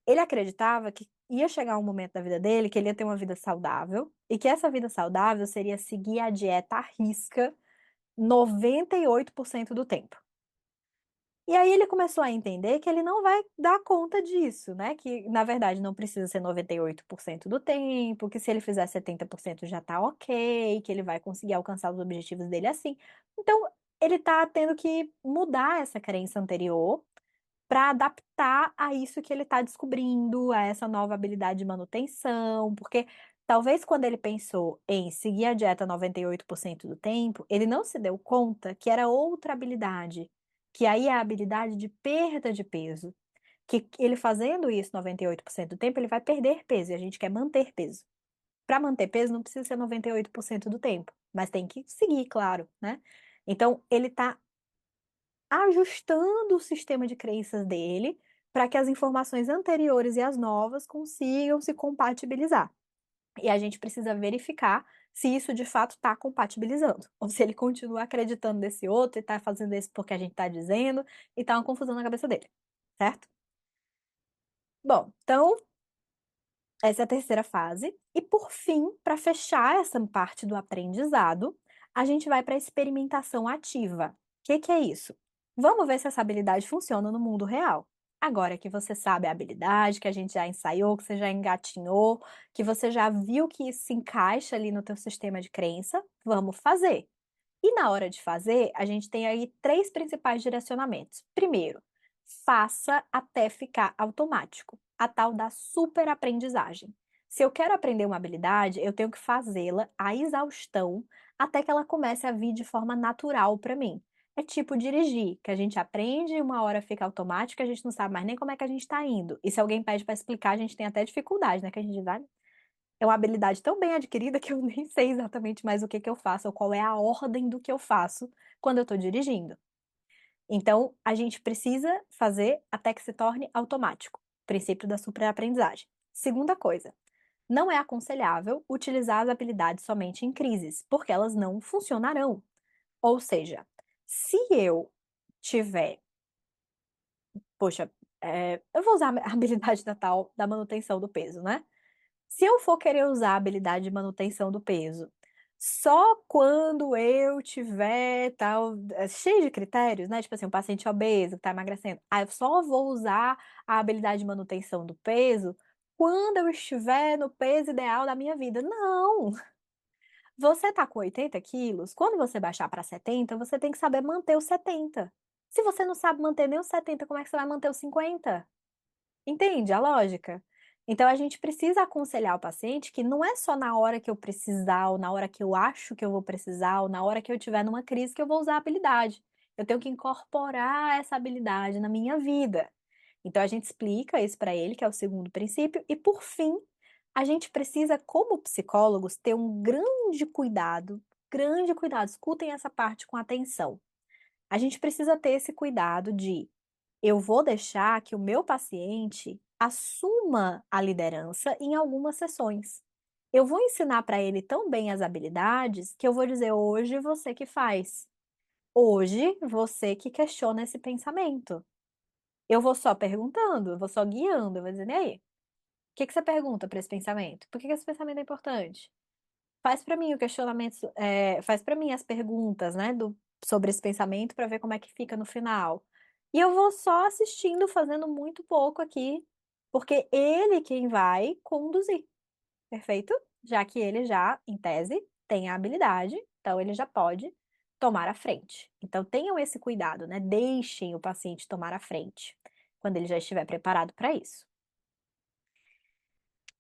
ele acreditava que ia chegar um momento da vida dele que ele ia ter uma vida saudável e que essa vida saudável seria seguir a dieta à risca 98% do tempo. E aí ele começou a entender que ele não vai dar conta disso, né? Que na verdade não precisa ser 98% do tempo, que se ele fizer 70% já tá ok, que ele vai conseguir alcançar os objetivos dele assim. Então, ele tá tendo que mudar essa crença anterior para adaptar a isso que ele está descobrindo, a essa nova habilidade de manutenção, porque talvez quando ele pensou em seguir a dieta 98% do tempo, ele não se deu conta que era outra habilidade, que aí é a habilidade de perda de peso, que ele fazendo isso 98% do tempo, ele vai perder peso e a gente quer manter peso. Para manter peso não precisa ser 98% do tempo, mas tem que seguir, claro, né? Então, ele está ajustando o sistema de crenças dele para que as informações anteriores e as novas consigam se compatibilizar. E a gente precisa verificar se isso de fato está compatibilizando, ou se ele continua acreditando nesse outro e está fazendo isso porque a gente está dizendo, e está uma confusão na cabeça dele, certo? Bom, então essa é a terceira fase. E por fim, para fechar essa parte do aprendizado, a gente vai para a experimentação ativa. O que é isso? Vamos ver se essa habilidade funciona no mundo real. Agora que você sabe a habilidade, que a gente já ensaiou, que você já engatinhou, que você já viu que isso se encaixa ali no teu sistema de crença, vamos fazer. E na hora de fazer, a gente tem aí três principais direcionamentos. Primeiro, faça até ficar automático, a tal da superaprendizagem. Se eu quero aprender uma habilidade, eu tenho que fazê-la à exaustão até que ela comece a vir de forma natural para mim. É tipo dirigir, que a gente aprende e uma hora fica automático, a gente não sabe mais nem como é que a gente está indo. E se alguém pede para explicar, a gente tem até dificuldade, né? Que a gente vai. É uma habilidade tão bem adquirida que eu nem sei exatamente mais o que que eu faço ou qual é a ordem do que eu faço quando eu estou dirigindo. Então, a gente precisa fazer até que se torne automático. Princípio da superaprendizagem. Segunda coisa, não é aconselhável utilizar as habilidades somente em crises, porque elas não funcionarão. Ou seja, se eu tiver, poxa, eu vou usar a habilidade da tal da manutenção do peso, né? Se eu for querer usar a habilidade de manutenção do peso só quando eu tiver tal, cheio de critérios, né? Tipo assim, um paciente obeso que tá emagrecendo. Eu só vou usar a habilidade de manutenção do peso quando eu estiver no peso ideal da minha vida. Não! Você tá com 80 quilos, quando você baixar para 70, você tem que saber manter os 70. Se você não sabe manter nem os 70, como é que você vai manter os 50? Entende a lógica? Então a gente precisa aconselhar o paciente que não é só na hora que eu precisar, ou na hora que eu acho que eu vou precisar, ou na hora que eu tiver numa crise que eu vou usar a habilidade. Eu tenho que incorporar essa habilidade na minha vida. Então a gente explica isso para ele, que é o segundo princípio, e por fim, a gente precisa, como psicólogos, ter um grande cuidado, escutem essa parte com atenção. A gente precisa ter esse cuidado de eu vou deixar que o meu paciente assuma a liderança em algumas sessões. Eu vou ensinar para ele tão bem as habilidades que eu vou dizer: hoje você que faz, hoje você que questiona esse pensamento. Eu vou só perguntando, eu vou só guiando, eu vou dizendo: e aí, o que que você pergunta para esse pensamento? Por que que esse pensamento é importante? Faz para mim o questionamento, faz para mim as perguntas, né, sobre esse pensamento para ver como é que fica no final. E eu vou só assistindo, fazendo muito pouco aqui, porque ele quem vai conduzir, perfeito? Já que ele já, em tese, tem a habilidade, então ele já pode tomar a frente. Então tenham esse cuidado, né? Deixem o paciente tomar a frente quando ele já estiver preparado para isso.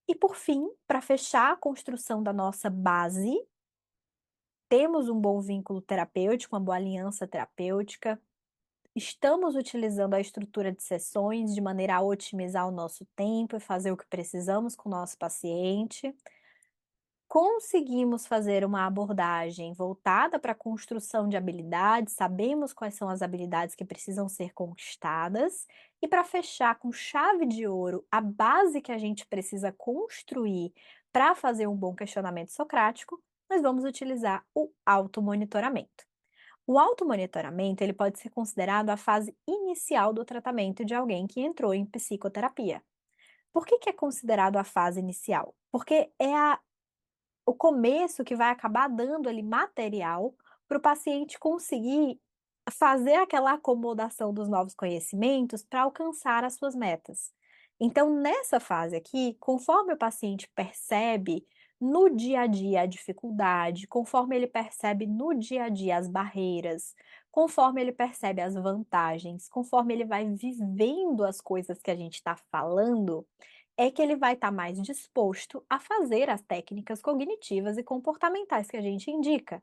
E por fim, para fechar a construção da nossa base, temos um bom vínculo terapêutico, uma boa aliança terapêutica, estamos utilizando a estrutura de sessões de maneira a otimizar o nosso tempo e fazer o que precisamos com o nosso paciente. Conseguimos fazer uma abordagem voltada para a construção de habilidades, sabemos quais são as habilidades que precisam ser conquistadas, e para fechar com chave de ouro a base que a gente precisa construir para fazer um bom questionamento socrático, nós vamos utilizar o automonitoramento. O automonitoramento, ele pode ser considerado a fase inicial do tratamento de alguém que entrou em psicoterapia. Por que que é considerado a fase inicial? Porque é o começo que vai acabar dando ali material para o paciente conseguir fazer aquela acomodação dos novos conhecimentos para alcançar as suas metas. Então, nessa fase aqui, conforme o paciente percebe no dia a dia a dificuldade, conforme ele percebe no dia a dia as barreiras, conforme ele percebe as vantagens, conforme ele vai vivendo as coisas que a gente está falando, é que ele vai estar mais disposto a fazer as técnicas cognitivas e comportamentais que a gente indica.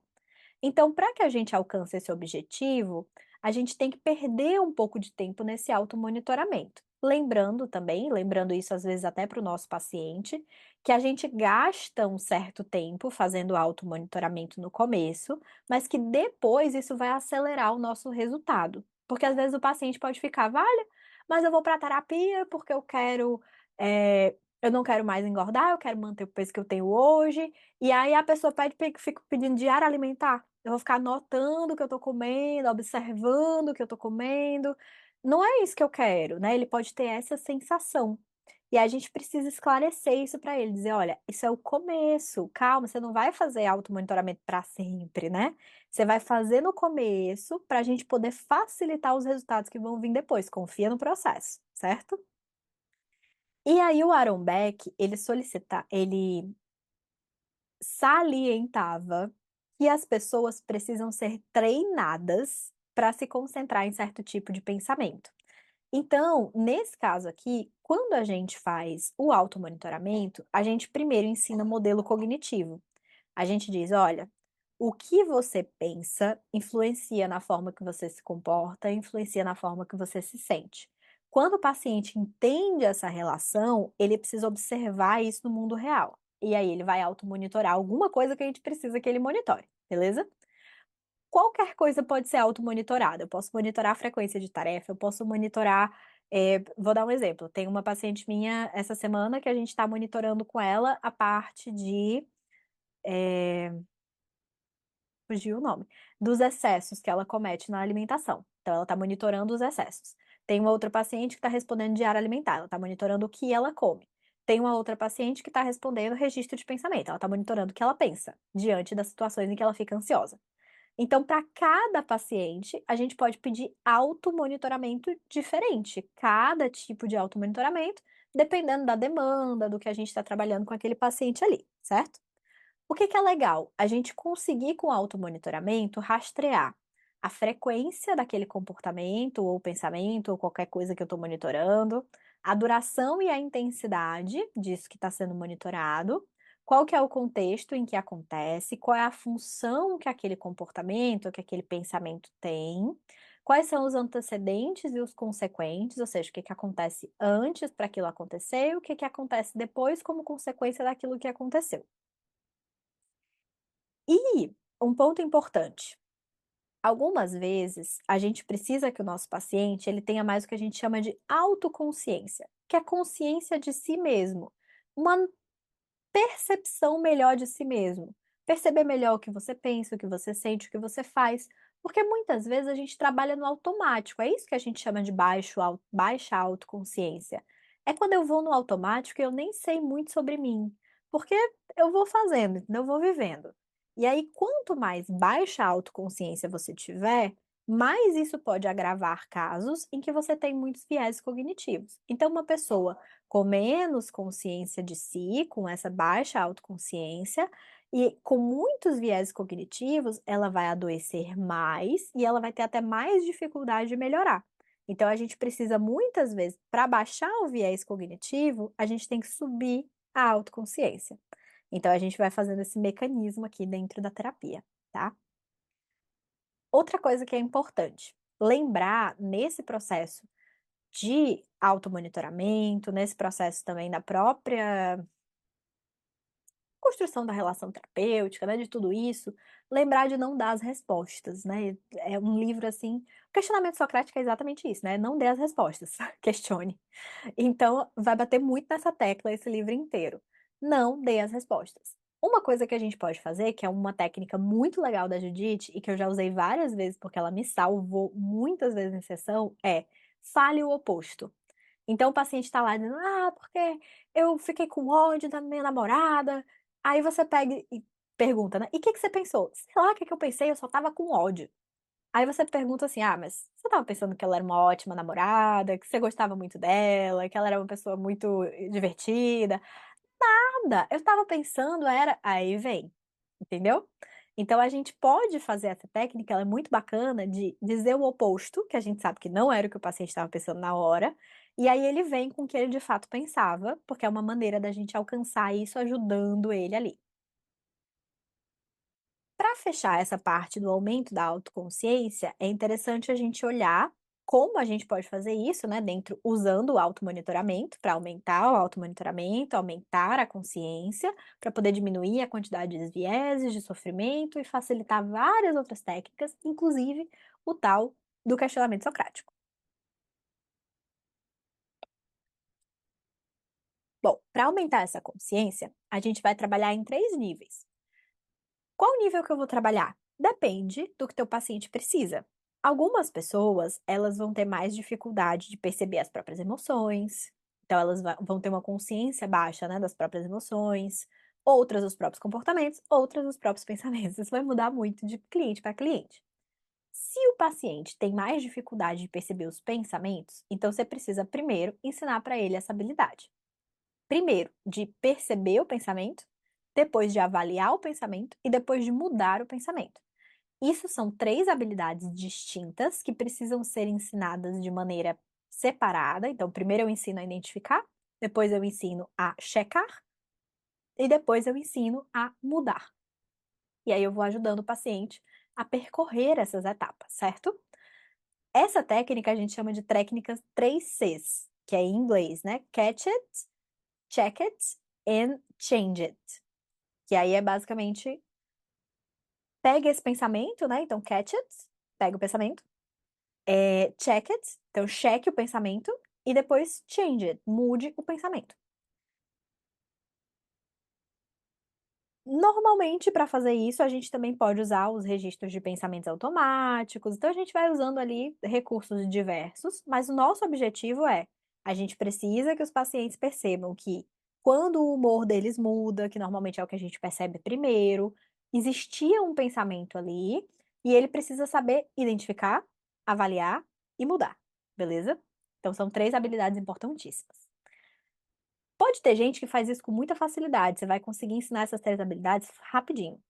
Então, para que a gente alcance esse objetivo, a gente tem que perder um pouco de tempo nesse automonitoramento. Lembrando também, lembrando isso às vezes até para o nosso paciente, que a gente gasta um certo tempo fazendo automonitoramento no começo, mas que depois isso vai acelerar o nosso resultado. Porque às vezes o paciente pode ficar, vale, mas eu vou para a terapia porque eu quero, eu não quero mais engordar, eu quero manter o peso que eu tenho hoje, e aí a pessoa pede, fica pedindo diário alimentar. Eu vou ficar anotando o que eu tô comendo, observando o que eu tô comendo. Não é isso que eu quero, né? Ele pode ter essa sensação. E a gente precisa esclarecer isso para ele, dizer, olha, isso é o começo, calma, você não vai fazer automonitoramento para sempre, né? Você vai fazer no começo para a gente poder facilitar os resultados que vão vir depois. Confia no processo, certo? E aí o Aaron Beck, ele salientava que as pessoas precisam ser treinadas para se concentrar em certo tipo de pensamento. Então, nesse caso aqui, quando a gente faz o automonitoramento, a gente primeiro ensina modelo cognitivo. A gente diz: olha, o que você pensa influencia na forma que você se comporta, influencia na forma que você se sente. Quando o paciente entende essa relação, ele precisa observar isso no mundo real. E aí ele vai automonitorar alguma coisa que a gente precisa que ele monitore, beleza? Qualquer coisa pode ser automonitorada. Eu posso monitorar a frequência de tarefa, eu posso monitorar. Vou dar um exemplo. Tem uma paciente minha essa semana que a gente está monitorando com ela a parte de. Fugiu o nome, dos excessos que ela comete na alimentação. Então, ela está monitorando os excessos. Tem uma outra paciente que está respondendo diário alimentar, ela está monitorando o que ela come. Tem uma outra paciente que está respondendo registro de pensamento, ela está monitorando o que ela pensa diante das situações em que ela fica ansiosa. Então, para cada paciente, a gente pode pedir automonitoramento diferente. Cada tipo de automonitoramento, dependendo da demanda, do que a gente está trabalhando com aquele paciente ali, certo? O que que é legal? A gente conseguir com o automonitoramento rastrear a frequência daquele comportamento ou pensamento ou qualquer coisa que eu estou monitorando, a duração e a intensidade disso que está sendo monitorado, qual que é o contexto em que acontece, qual é a função que aquele comportamento, que aquele pensamento tem, quais são os antecedentes e os consequentes, ou seja, o que que acontece antes para aquilo acontecer e o que que acontece depois como consequência daquilo que aconteceu. E um ponto importante, algumas vezes a gente precisa que o nosso paciente ele tenha mais o que a gente chama de autoconsciência, que é consciência de si mesmo, uma percepção melhor de si mesmo, perceber melhor o que você pensa, o que você sente, o que você faz, porque muitas vezes a gente trabalha no automático, é isso que a gente chama de baixa autoconsciência. É quando eu vou no automático e eu nem sei muito sobre mim, porque eu vou fazendo, entendeu? Eu vou vivendo. E aí, quanto mais baixa autoconsciência você tiver, mais isso pode agravar casos em que você tem muitos viés cognitivos. Então, uma pessoa com menos consciência de si, com essa baixa autoconsciência, e com muitos viés cognitivos, ela vai adoecer mais e ela vai ter até mais dificuldade de melhorar. Então, a gente precisa muitas vezes, para baixar o viés cognitivo, a gente tem que subir a autoconsciência. Então, a gente vai fazendo esse mecanismo aqui dentro da terapia, tá? Outra coisa que é importante, lembrar nesse processo de automonitoramento, nesse processo também da própria construção da relação terapêutica, né, de tudo isso, lembrar de não dar as respostas, né? É um livro assim, o questionamento socrático é exatamente isso, né? Não dê as respostas, questione. Então, vai bater muito nessa tecla esse livro inteiro. Não dê as respostas. Uma coisa que a gente pode fazer, que é uma técnica muito legal da Judith e que eu já usei várias vezes porque ela me salvou muitas vezes em sessão, é fale o oposto. Então o paciente está lá dizendo, porque eu fiquei com ódio da minha namorada. Aí você pega e pergunta, né? E o que que você pensou? Sei lá o que que eu pensei, eu só tava com ódio. Aí você pergunta assim, mas você tava pensando que ela era uma ótima namorada, que você gostava muito dela, que ela era uma pessoa muito divertida? Nada, eu tava pensando, era. Aí vem, entendeu? Então a gente pode fazer essa técnica, ela é muito bacana de dizer o oposto, que a gente sabe que não era o que o paciente estava pensando na hora, e aí ele vem com o que ele de fato pensava, porque é uma maneira da gente alcançar isso ajudando ele ali. Para fechar essa parte do aumento da autoconsciência, é interessante a gente olhar como a gente pode fazer isso, né, dentro usando o automonitoramento para aumentar o automonitoramento, aumentar a consciência, para poder diminuir a quantidade de vieses de sofrimento e facilitar várias outras técnicas, inclusive o tal do questionamento socrático. Bom, para aumentar essa consciência, a gente vai trabalhar em três níveis. Qual nível que eu vou trabalhar? Depende do que teu paciente precisa. Algumas pessoas, elas vão ter mais dificuldade de perceber as próprias emoções, então elas vão ter uma consciência baixa, né, das próprias emoções, outras os próprios comportamentos, outras os próprios pensamentos. Isso vai mudar muito de cliente para cliente. Se o paciente tem mais dificuldade de perceber os pensamentos, então você precisa primeiro ensinar para ele essa habilidade. Primeiro, de perceber o pensamento, depois de avaliar o pensamento e depois de mudar o pensamento. Isso são três habilidades distintas que precisam ser ensinadas de maneira separada. Então, primeiro eu ensino a identificar, depois eu ensino a checar e depois eu ensino a mudar. E aí eu vou ajudando o paciente a percorrer essas etapas, certo? Essa técnica a gente chama de técnicas 3Cs, que é em inglês, né? Catch it, check it and change it. Que aí é basicamente pega esse pensamento, né? Então, catch it, pega o pensamento, check it, então cheque o pensamento, e depois change it, mude o pensamento. Normalmente, para fazer isso, a gente também pode usar os registros de pensamentos automáticos, então a gente vai usando ali recursos diversos, mas o nosso objetivo é, a gente precisa que os pacientes percebam que quando o humor deles muda, que normalmente é o que a gente percebe primeiro, existia um pensamento ali, e ele precisa saber identificar, avaliar e mudar, beleza? Então são 3 habilidades importantíssimas. Pode ter gente que faz isso com muita facilidade, você vai conseguir ensinar essas 3 habilidades rapidinho.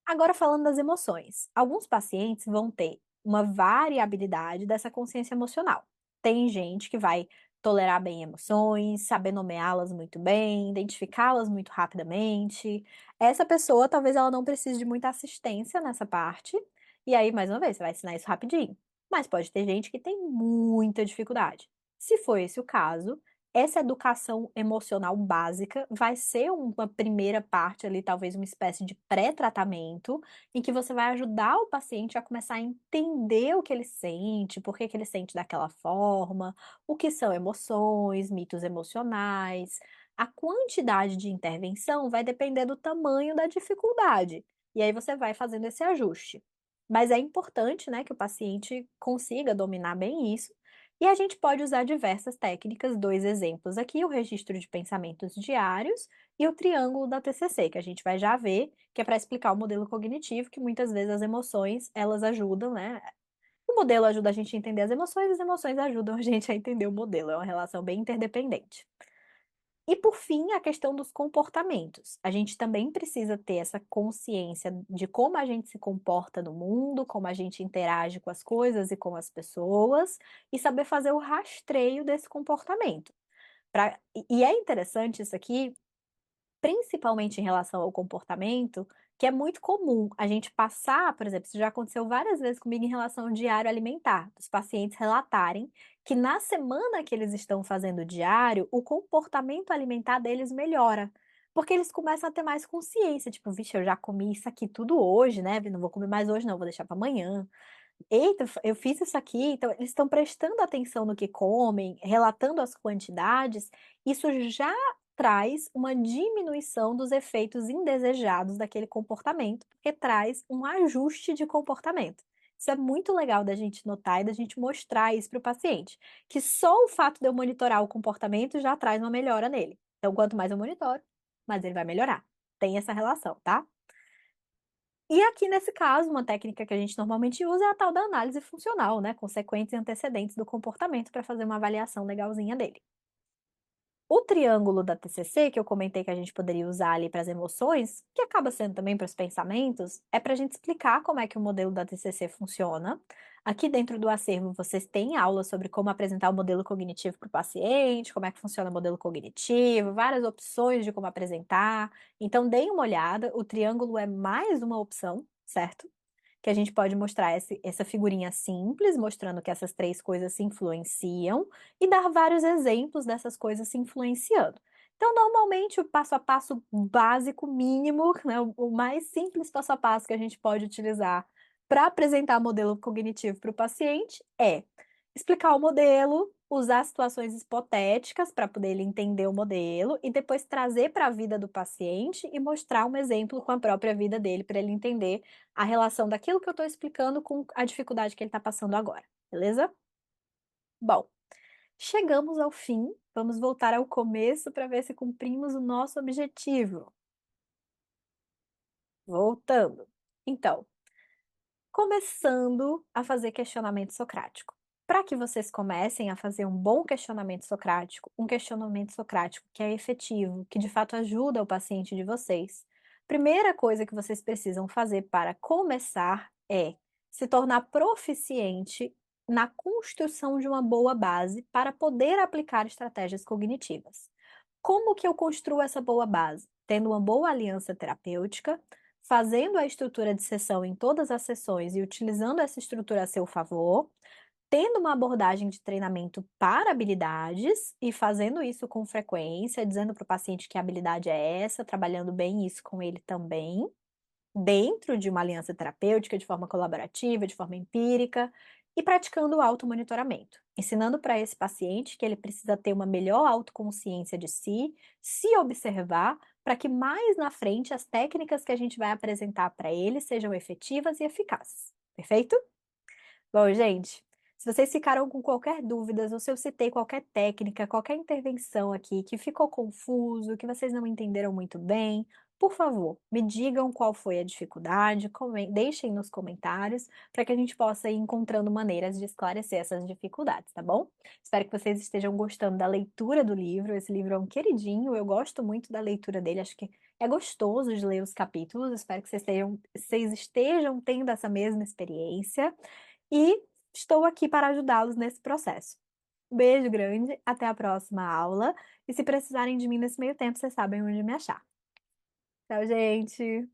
Agora, falando das emoções, alguns pacientes vão ter uma variabilidade dessa consciência emocional. Tem gente que vai tolerar bem emoções, saber nomeá-las muito bem, identificá-las muito rapidamente. Essa pessoa, talvez ela não precise de muita assistência nessa parte, e aí, mais uma vez, você vai ensinar isso rapidinho. Mas pode ter gente que tem muita dificuldade. Se for esse o caso, essa educação emocional básica vai ser uma primeira parte ali, talvez uma espécie de pré-tratamento, em que você vai ajudar o paciente a começar a entender o que ele sente, por que que ele sente daquela forma, o que são emoções, mitos emocionais. A quantidade de intervenção vai depender do tamanho da dificuldade. E aí você vai fazendo esse ajuste. Mas é importante, né, que o paciente consiga dominar bem isso. E a gente pode usar diversas técnicas, 2 exemplos aqui, o registro de pensamentos diários e o triângulo da TCC, que a gente vai já ver, que é para explicar o modelo cognitivo, que muitas vezes as emoções, elas ajudam, né? O modelo ajuda a gente a entender as emoções ajudam a gente a entender o modelo, é uma relação bem interdependente. E por fim, a questão dos comportamentos. A gente também precisa ter essa consciência de como a gente se comporta no mundo, como a gente interage com as coisas e com as pessoas, e saber fazer o rastreio desse comportamento. E é interessante isso aqui, principalmente em relação ao comportamento, que é muito comum a gente passar, por exemplo, isso já aconteceu várias vezes comigo em relação ao diário alimentar, dos pacientes relatarem que na semana que eles estão fazendo o diário, o comportamento alimentar deles melhora. Porque eles começam a ter mais consciência, tipo, vixe, eu já comi isso aqui tudo hoje, né? Não vou comer mais hoje, não, vou deixar para amanhã. Eita, eu fiz isso aqui. Então, eles estão prestando atenção no que comem, relatando as quantidades. Isso já traz uma diminuição dos efeitos indesejados daquele comportamento, porque traz um ajuste de comportamento. Isso é muito legal da gente notar e da gente mostrar isso para o paciente, que só o fato de eu monitorar o comportamento já traz uma melhora nele. Então, quanto mais eu monitoro, mais ele vai melhorar. Tem essa relação, tá? E aqui nesse caso, uma técnica que a gente normalmente usa é a tal da análise funcional, né? Consequentes e antecedentes do comportamento para fazer uma avaliação legalzinha dele. O triângulo da TCC, que eu comentei que a gente poderia usar ali para as emoções, que acaba sendo também para os pensamentos, é para a gente explicar como é que o modelo da TCC funciona. Aqui dentro do acervo vocês têm aula sobre como apresentar o modelo cognitivo para o paciente, como é que funciona o modelo cognitivo, várias opções de como apresentar. Então, deem uma olhada, o triângulo é mais uma opção, certo? Que a gente pode mostrar essa figurinha simples, mostrando que essas 3 coisas se influenciam, e dar vários exemplos dessas coisas se influenciando. Então, normalmente, o passo a passo básico, mínimo, né, o mais simples passo a passo que a gente pode utilizar para apresentar modelo cognitivo para o paciente é explicar o modelo, usar situações hipotéticas para poder ele entender o modelo e depois trazer para a vida do paciente e mostrar um exemplo com a própria vida dele para ele entender a relação daquilo que eu estou explicando com a dificuldade que ele está passando agora, beleza? Bom, chegamos ao fim, vamos voltar ao começo para ver se cumprimos o nosso objetivo. Voltando. Então, começando a fazer questionamento socrático. Para que vocês comecem a fazer um bom questionamento socrático, um questionamento socrático que é efetivo, que de fato ajuda o paciente de vocês, primeira coisa que vocês precisam fazer para começar é se tornar proficiente na construção de uma boa base para poder aplicar estratégias cognitivas. Como que eu construo essa boa base? Tendo uma boa aliança terapêutica, fazendo a estrutura de sessão em todas as sessões e utilizando essa estrutura a seu favor, tendo uma abordagem de treinamento para habilidades e fazendo isso com frequência, dizendo para o paciente que a habilidade é essa, trabalhando bem isso com ele também, dentro de uma aliança terapêutica, de forma colaborativa, de forma empírica, e praticando o automonitoramento, ensinando para esse paciente que ele precisa ter uma melhor autoconsciência de si, se observar, para que mais na frente as técnicas que a gente vai apresentar para ele sejam efetivas e eficazes. Perfeito? Bom, gente, se vocês ficaram com qualquer dúvidas, ou se eu citei qualquer técnica, qualquer intervenção aqui que ficou confuso, que vocês não entenderam muito bem, por favor, me digam qual foi a dificuldade, deixem nos comentários para que a gente possa ir encontrando maneiras de esclarecer essas dificuldades, tá bom? Espero que vocês estejam gostando da leitura do livro. Esse livro é um queridinho, eu gosto muito da leitura dele, acho que é gostoso de ler os capítulos. Espero que vocês estejam tendo essa mesma experiência e estou aqui para ajudá-los nesse processo. Beijo grande, até a próxima aula. E se precisarem de mim nesse meio tempo, vocês sabem onde me achar. Tchau, gente!